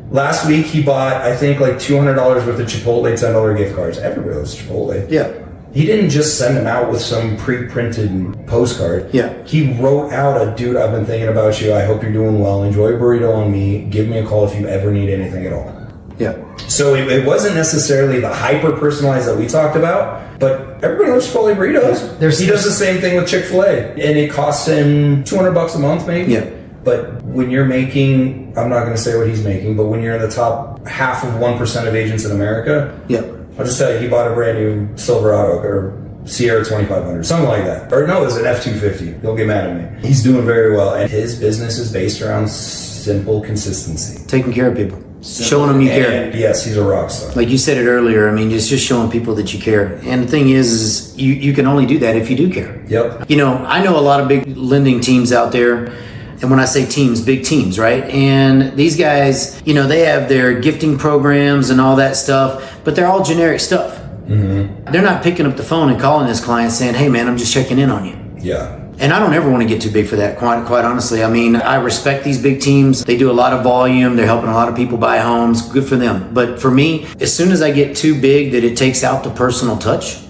Last week he bought, I think, like $200 worth of Chipotle $10 gift cards. Everybody loves Chipotle. Yeah. He didn't just send them out with some pre-printed postcard. Yeah. He wrote out a, dude, I've been thinking about you. I hope you're doing well. Enjoy a burrito on me. Give me a call if you ever need anything at all. Yeah. So it wasn't necessarily the hyper-personalized that we talked about, but everybody loves Chipotle burritos. Yeah. He does the same thing with Chick-fil-A. And it costs him $200 a month maybe. Yeah. But when you're making, I'm not going to say what he's making, but when you're in the top half of 1% of agents in America, Yeah. I'll just tell you, he bought a brand new Silverado or Sierra 2500, something like that. Or no, it was an F250. He'll get mad at me. He's doing very well, and his business is based around simple consistency. Taking care of people. Showing them you care. And yes, he's a rock star. Like you said it earlier, I mean, it's just showing people that you care. And the thing is you can only do that if you do care. Yep. You know, I know a lot of big lending teams out there. And when I say teams, big teams, right? And these guys, you know, they have their gifting programs and all that stuff, but they're all generic stuff. Mm-hmm. They're not picking up the phone and calling this client saying, hey, man, I'm just checking in on you. Yeah. And I don't ever want to get too big for that, quite honestly. I mean, I respect these big teams. They do a lot of volume. They're helping a lot of people buy homes. Good for them. But for me, as soon as I get too big that it takes out the personal touch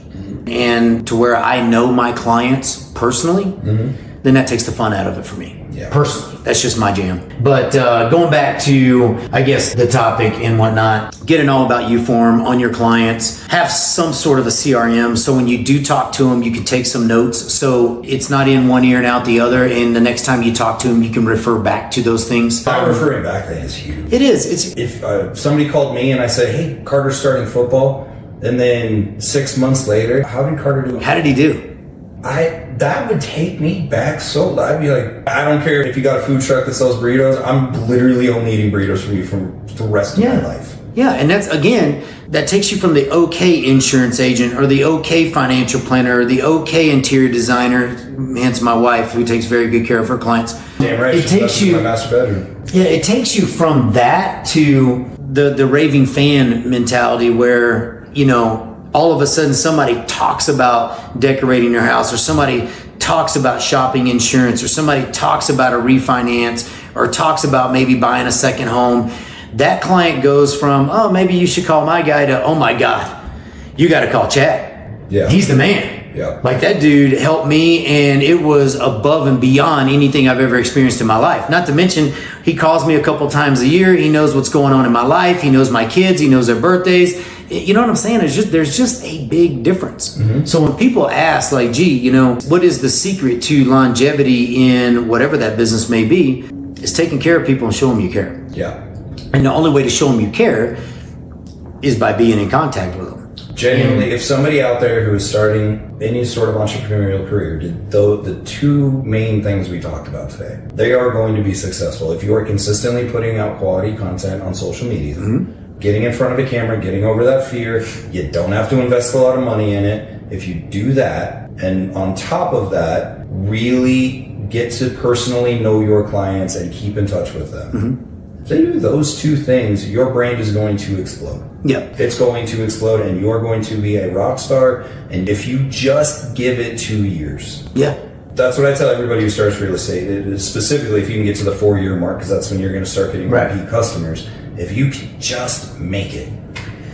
and to where I know my clients personally, then that takes the fun out of it for me. Yeah. Personally, that's just my jam. But going back to, I guess, the topic and whatnot, get an all about you form on your clients. Have some sort of a CRM so when you do talk to them, you can take some notes so it's not in one ear and out the other. And the next time you talk to them, you can refer back to those things. That referring back thing is huge. It is. If somebody called me and I said, hey, Carter's starting football, and then 6 months later, how did Carter do? How did he do? That would take me back so. I'd be like, I don't care if you got a food truck that sells burritos. I'm literally only eating burritos from you for the rest of my life. Yeah, and that's, again, that takes you from the okay insurance agent or the okay financial planner or the okay interior designer, hence my wife, who takes very good care of her clients. Damn right. It takes you, my master bedroom. Yeah, it takes you from that to the raving fan mentality where, you know, all of a sudden somebody talks about decorating their house or somebody talks about shopping insurance or somebody talks about a refinance or talks about maybe buying a second home. That client goes from, oh, maybe you should call my guy to, oh my God, you got to call Chad. Yeah. He's the man. Yeah. Like that dude helped me and it was above and beyond anything I've ever experienced in my life. Not to mention, he calls me a couple times a year. He knows what's going on in my life. He knows my kids. He knows their birthdays. You know what I'm saying? There's just a big difference. Mm-hmm. So when people ask like, gee, you know, what is the secret to longevity in whatever that business may be? It's taking care of people and show them you care. Yeah. And the only way to show them you care is by being in contact with them. Genuinely, if somebody out there who is starting any sort of entrepreneurial career did the two main things we talked about today, they are going to be successful. If you are consistently putting out quality content on social media, getting in front of a camera, getting over that fear, you don't have to invest a lot of money in it. If you do that, and on top of that, really get to personally know your clients and keep in touch with them. If they do those two things, your brand is going to explode. Yeah. It's going to explode and you're going to be a rock star. And if you just give it 2 years. Yeah. That's what I tell everybody who starts real estate. It is specifically if you can get to the 4-year mark, because that's when you're going to start getting repeat customers. If you can just make it.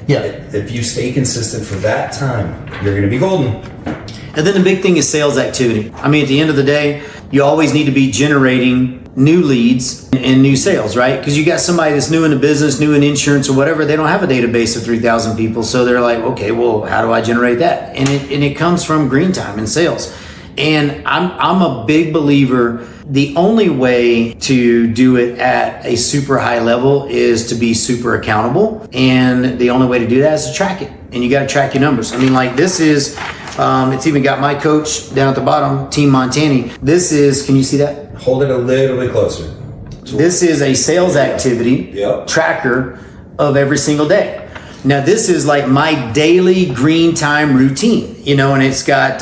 Yeah. If you stay consistent for that time, you're going to be golden. And then the big thing is sales activity. I mean, at the end of the day, you always need to be generating new leads and new sales, right? Because you got somebody that's new in the business, new in insurance or whatever, they don't have a database of 3,000 people. So they're like, okay, well, how do I generate that? And it comes from green time and sales. And I'm a big believer, the only way to do it at a super high level is to be super accountable. And the only way to do that is to track it. And you got to track your numbers. I mean, like this is, it's even got my coach down at the bottom, Team Montani. This is, can you see that? Hold it a little bit closer. This is a sales activity tracker of every single day. Now this is like my daily green time routine, you know, and it's got,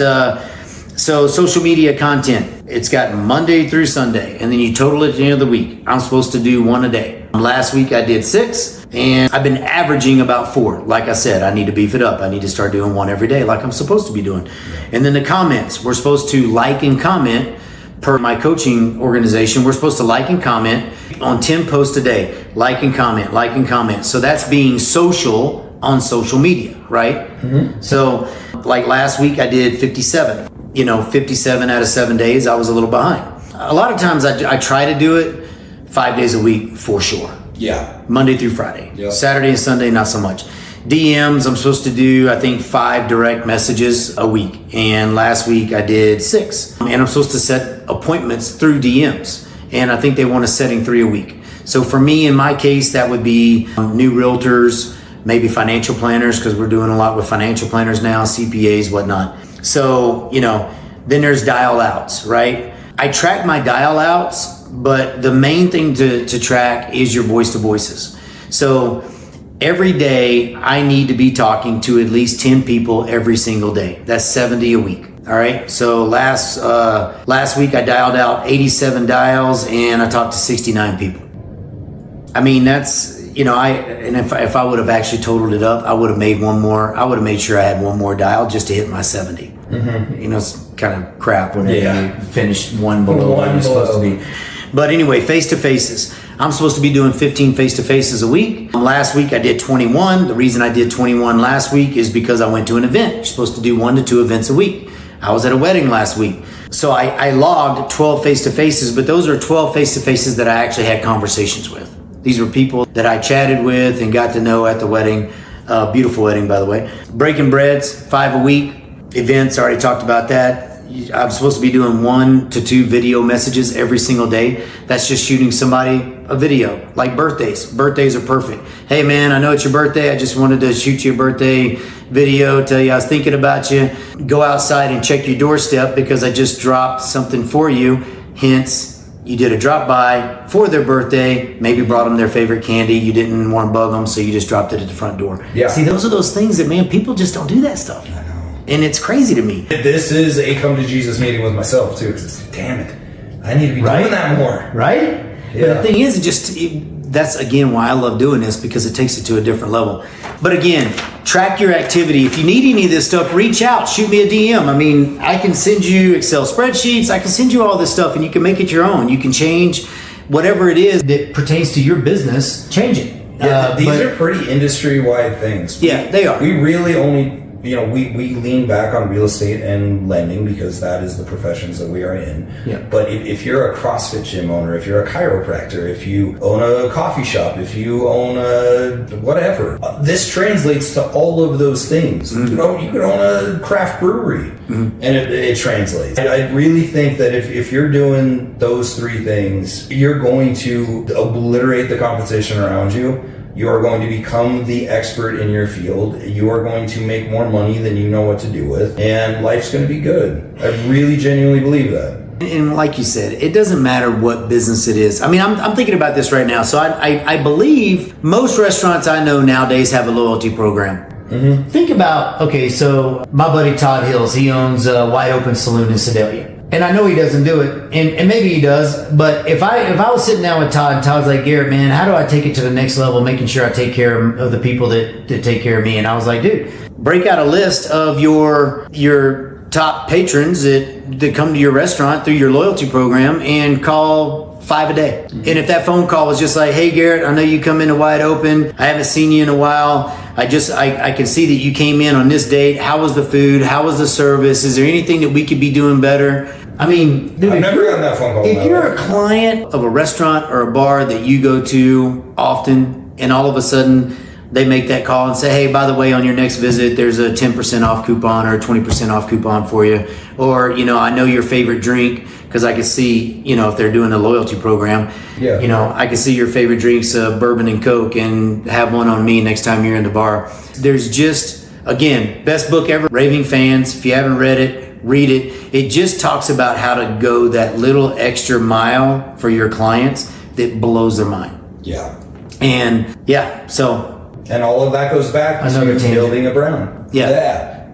so social media content, it's got Monday through Sunday, and then you total it at the end of the week. I'm supposed to do 1 a day. Last week I did 6, and I've been averaging about 4. Like I said, I need to beef it up. I need to start doing 1 every day like I'm supposed to be doing. And then the comments, we're supposed to like and comment. Per my coaching organization, we're supposed to like and comment on 10 posts a day. Like and comment, like and comment. So that's being social on social media, right? So like last week I did 57. You know, 57 out of 7 days, I was a little behind. A lot of times I try to do it 5 days a week for sure. Yeah. Monday through Friday. Yep. Saturday and Sunday, not so much. DMs, I'm supposed to do, I think, 5 direct messages a week. And last week I did 6. And I'm supposed to set appointments through DMs. And I think they want a setting 3 a week. So for me, in my case, that would be new realtors, maybe financial planners, because we're doing a lot with financial planners now, CPAs, whatnot. So, you know, then there's dial outs, right? I track my dial outs, but the main thing to track is your voice to voices. So every day I need to be talking to at least 10 people every single day. That's 70 a week. All right. So last week I dialed out 87 dials and I talked to 69 people. I mean, that's, you know, if I would have actually totaled it up, I would have made one more. I would have made sure I had one more dial just to hit my 70. You know, it's kind of crap when you finish one below what you're supposed to be. But anyway, face-to-faces. I'm supposed to be doing 15 face-to-faces a week. Last week I did 21. The reason I did 21 last week is because I went to an event. You're supposed to do 1 to 2 events a week. I was at a wedding last week. So I logged 12 face-to-faces, but those are 12 face-to-faces that I actually had conversations with. These were people that I chatted with and got to know at the wedding. Beautiful wedding, by the way. Breaking breads, 5 a week. Events, I already talked about that. I'm supposed to be doing 1 to 2 video messages every single day. That's just shooting somebody a video, like birthdays. Birthdays are perfect. Hey man, I know it's your birthday. I just wanted to shoot you a birthday video, tell you I was thinking about you. Go outside and check your doorstep because I just dropped something for you. Hence, you did a drop by for their birthday, maybe brought them their favorite candy. You didn't want to bug them, so you just dropped it at the front door. Yeah. See, those are those things that, man, people just don't do that stuff. I know. And it's crazy to me. This is a come to Jesus meeting with myself too, because it's like, damn it, I need to be doing that more. Right? Yeah. But the thing is, that's again why I love doing this, because it takes it to a different level. But again, track your activity. If you need any of this stuff, reach out, shoot me a DM. I mean, I can send you Excel spreadsheets. I can send you all this stuff and you can make it your own. You can change whatever it is that pertains to your business, change it. Yeah, these are pretty industry-wide things. Yeah, they are. We really only, you know, we lean back on real estate and lending because that is the professions that we are in. Yeah. But if you're a CrossFit gym owner, if you're a chiropractor, if you own a coffee shop, if you own a whatever, this translates to all of those things. You know, you could own a craft brewery and it translates. I really think that if you're doing those 3 things, you're going to obliterate the competition around you You are going to become the expert in your field. You are going to make more money than you know what to do with, and life's going to be good. I really genuinely believe that. And like you said, it doesn't matter what business it is. I mean, I'm thinking about this right now. So I believe most restaurants I know nowadays have a loyalty program. Mm-hmm. Think about, okay, so my buddy Todd Hills, he owns a Wide Open Saloon in Sedalia. And I know he doesn't do it, and maybe he does, but if I was sitting down with Todd, and Todd's like, Garrett, man, how do I take it to the next level, making sure I take care of the people that take care of me? And I was like, dude, break out a list of your top patrons that come to your restaurant through your loyalty program and call 5 a day. And if that phone call was just like, hey Garrett, I know you come into Wide Open, I haven't seen you in a while, I can see that you came in on this date. How was the food? How was the service? Is there anything that we could be doing better? I mean, dude, I've never gotten that phone call. If you're a client of a restaurant or a bar that you go to often, and all of a sudden they make that call and say, hey, by the way, on your next visit, there's a 10% off coupon or a 20% off coupon for you. Or, I know your favorite drink, because I can see, if they're doing a loyalty program, I can see your favorite drinks, bourbon and Coke, and have one on me next time you're in the bar. There's just, again, best book ever, Raving Fans. If you haven't read it, read it. It just talks about how to go that little extra mile for your clients that blows their mind. Yeah. And so. And all of that goes back to building a brand. Yeah.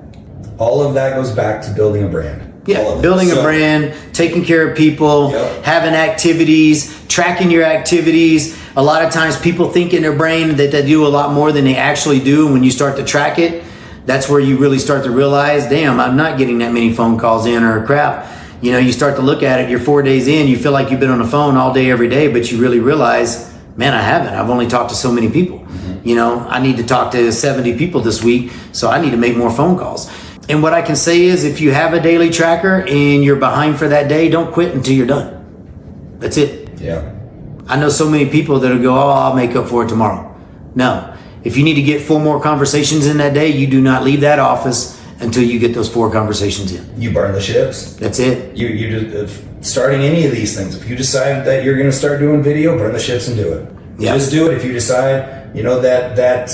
All of that goes back to building a brand. Yeah, building a brand, taking care of people, having activities, tracking your activities. A lot of times people think in their brain that they do a lot more than they actually do. When you start to track it, that's where you really start to realize, damn, I'm not getting that many phone calls in or crap. You start to look at it, you're 4 days in, you feel like you've been on the phone all day, every day, but you really realize, man, I haven't. I've only talked to so many people. Mm-hmm. I need to talk to 70 people this week, so I need to make more phone calls. And what I can say is, if you have a daily tracker and you're behind for that day, don't quit until you're done. That's it. Yeah. I know so many people that'll go, I'll make up for it tomorrow. No. If you need to get 4 more conversations in that day, you do not leave that office until you get those 4 conversations in. You burn the ships. That's it. You just, starting any of these things, if you decide that you're going to start doing video, burn the ships and do it. Yeah. Just do it. If you decide, that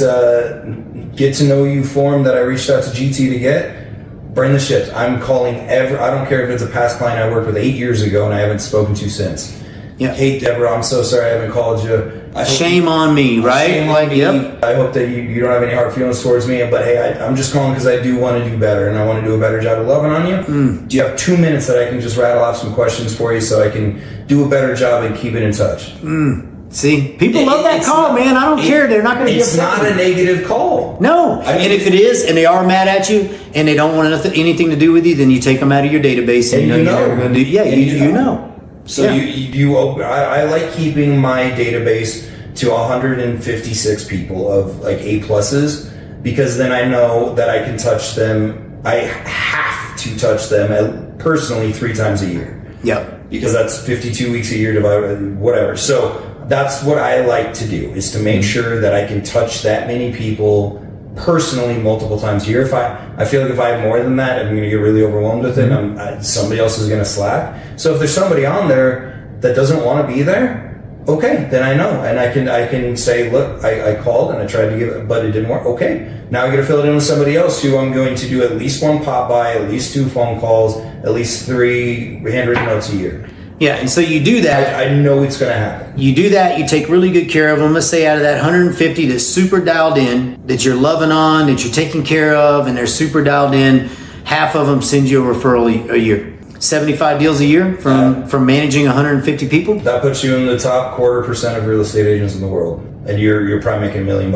get to know you form that I reached out to GT to get, burn the ships. I'm calling I don't care if it's a past client I worked with 8 years ago and I haven't spoken to since. Yeah. Hey Deborah, I'm so sorry I haven't called you. Shame on me, right? Shame on me. Yep. I hope that you don't have any hard feelings towards me, but hey, I'm just calling because I do want to do better and I want to do a better job of loving on you. Do you have 2 minutes that I can just rattle off some questions for you so I can do a better job and keep it in touch? See, people love that call, man. I don't care. They're not going to get. It's not a negative call. No. And if it is, and they are mad at you, and they don't want anything to do with you, then you take them out of your database, and you're never going to do. Yeah, you know. So I like keeping my database to 156 people of like A pluses, because then I know that I can touch them. I have to touch them personally 3 times a year. Yeah. Because that's 52 weeks a year divided by whatever. So that's what I like to do, is to make sure that I can touch that many people personally multiple times a year. If I feel like if I have more than that, I'm going to get really overwhelmed with it. And somebody else is going to slack. So if there's somebody on there that doesn't want to be there, okay, then I know, and I can say, look, I called and I tried to give it, but it didn't work. Okay, now I got to fill it in with somebody else who I'm going to do at least 1 pop by, at least 2 phone calls, at least 3 handwritten notes a year. Yeah, and so you do that. I know it's going to happen. You do that, you take really good care of them. Let's say out of that 150 that's super dialed in, that you're loving on, that you're taking care of, and they're super dialed in, half of them send you a referral a year. 75 deals a year from managing 150 people. That puts you in the top 0.25% of real estate agents in the world, and you're probably making $1 million.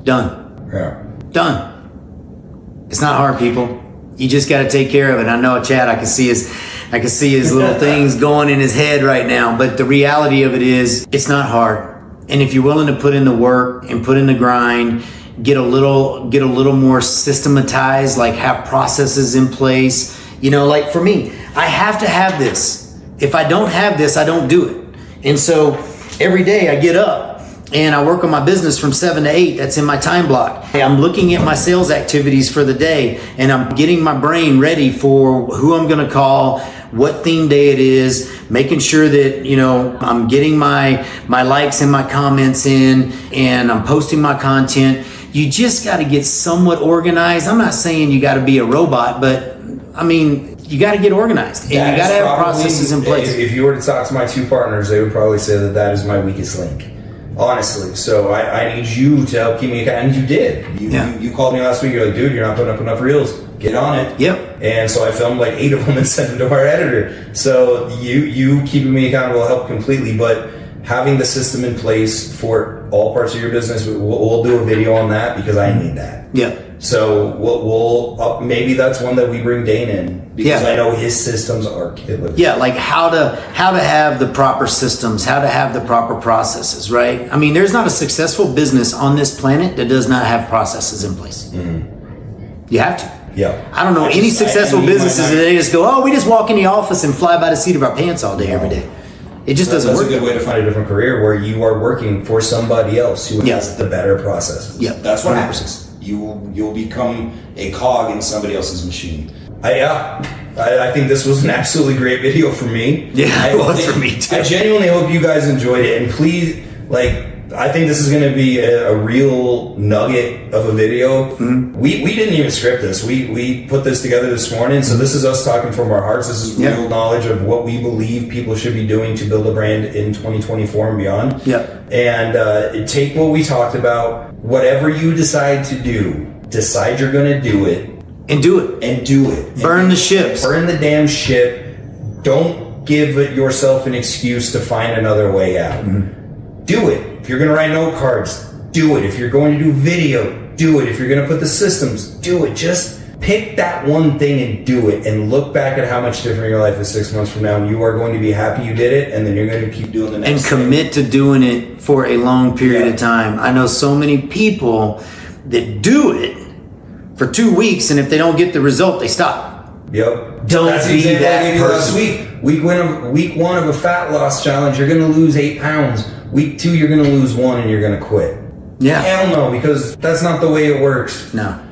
Done. Yeah. Done. It's not hard, people. You just got to take care of it. I know Chad, I can see his little things going in his head right now, but the reality of it is, it's not hard. And if you're willing to put in the work and put in the grind, get a little more systematized, like have processes in place. Like for me, I have to have this. If I don't have this, I don't do it. And so every day I get up and I work on my business from 7 to 8. That's in my time block. I'm looking at my sales activities for the day, and I'm getting my brain ready for who I'm going to call, what theme day it is, making sure that, you know, I'm getting my likes and my comments in, and I'm posting my content. You just got to get somewhat organized. I'm not saying you got to be a robot, but I mean, you got to get organized, and you got to have processes in place. If you were to talk to my two partners, they would probably say that is my weakest link. Honestly, so I need you to help keep me accountable, and you did. You called me last week. You're like, dude, you're not putting up enough reels. Get on it. Yep. And so I filmed like 8 of them and sent them to our editor. So you keeping me accountable helped completely. But having the system in place for all parts of your business, we'll do a video on that because I need that. Yeah. So we'll maybe that's one that we bring Dane in because I know his systems are killer. Yeah, like how to have the proper systems, how to have the proper processes, right? I mean, there's not a successful business on this planet that does not have processes in place. Mm-hmm. You have to. Yeah. I don't know any successful businesses that they just go, oh, we just walk in the office and fly by the seat of our pants all day, every day. It just doesn't work. That's a good way to find a different career where you are working for somebody else who has the better processes. Yeah, that's what happens. You'll become a cog in somebody else's machine. I think this was an absolutely great video for me. Yeah, it was for me too. I genuinely hope you guys enjoyed it, and please, I think this is going to be a real nugget of a video. Mm-hmm. We didn't even script this. We put this together this morning, so this is us talking from our hearts. This is real knowledge of what we believe people should be doing to build a brand in 2024 and beyond. Yeah. And take what we talked about. Whatever you decide to do, decide you're going to do it. And do it. Burn the ships. Burn the damn ship. Don't give yourself an excuse to find another way out. Mm-hmm. Do it. If you're going to write note cards, do it. If you're going to do video, do it. If you're going to put the systems, do it. Just pick that one thing and do it, and look back at how much different your life is 6 months from now, and you are going to be happy you did it, and then you're going to keep doing the next thing. And commit to doing it for a long period of time. I know so many people that do it for 2 weeks, and if they don't get the result, they stop. Yep. Don't be that person. Week one of a fat loss challenge, you're going to lose 8 pounds. Week 2, you're going to lose 1 and you're going to quit. Yeah. Hell no, because that's not the way it works. No.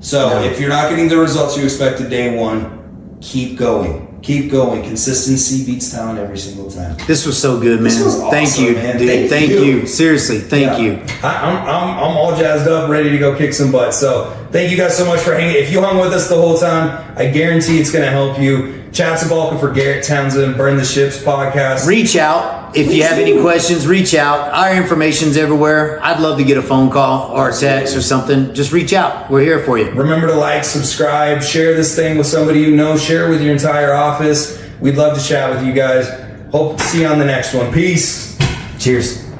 So if you're not getting the results you expected day 1, keep going. Keep going. Consistency beats talent every single time. This was so good, man. This was awesome, thank you, man. dude. Thank you. Seriously, thank you. I'm all jazzed up, ready to go kick some butt. So thank you guys so much for hanging. If you hung with us the whole time, I guarantee it's going to help you. Chad Cabalka for Garrett Townsend, Burn the Ships podcast. Reach out. If you have any questions, reach out. Our information's everywhere. I'd love to get a phone call or a text or something. Just reach out. We're here for you. Remember to like, subscribe, share this thing with somebody you know, share it with your entire office. We'd love to chat with you guys. Hope to see you on the next one. Peace. Cheers.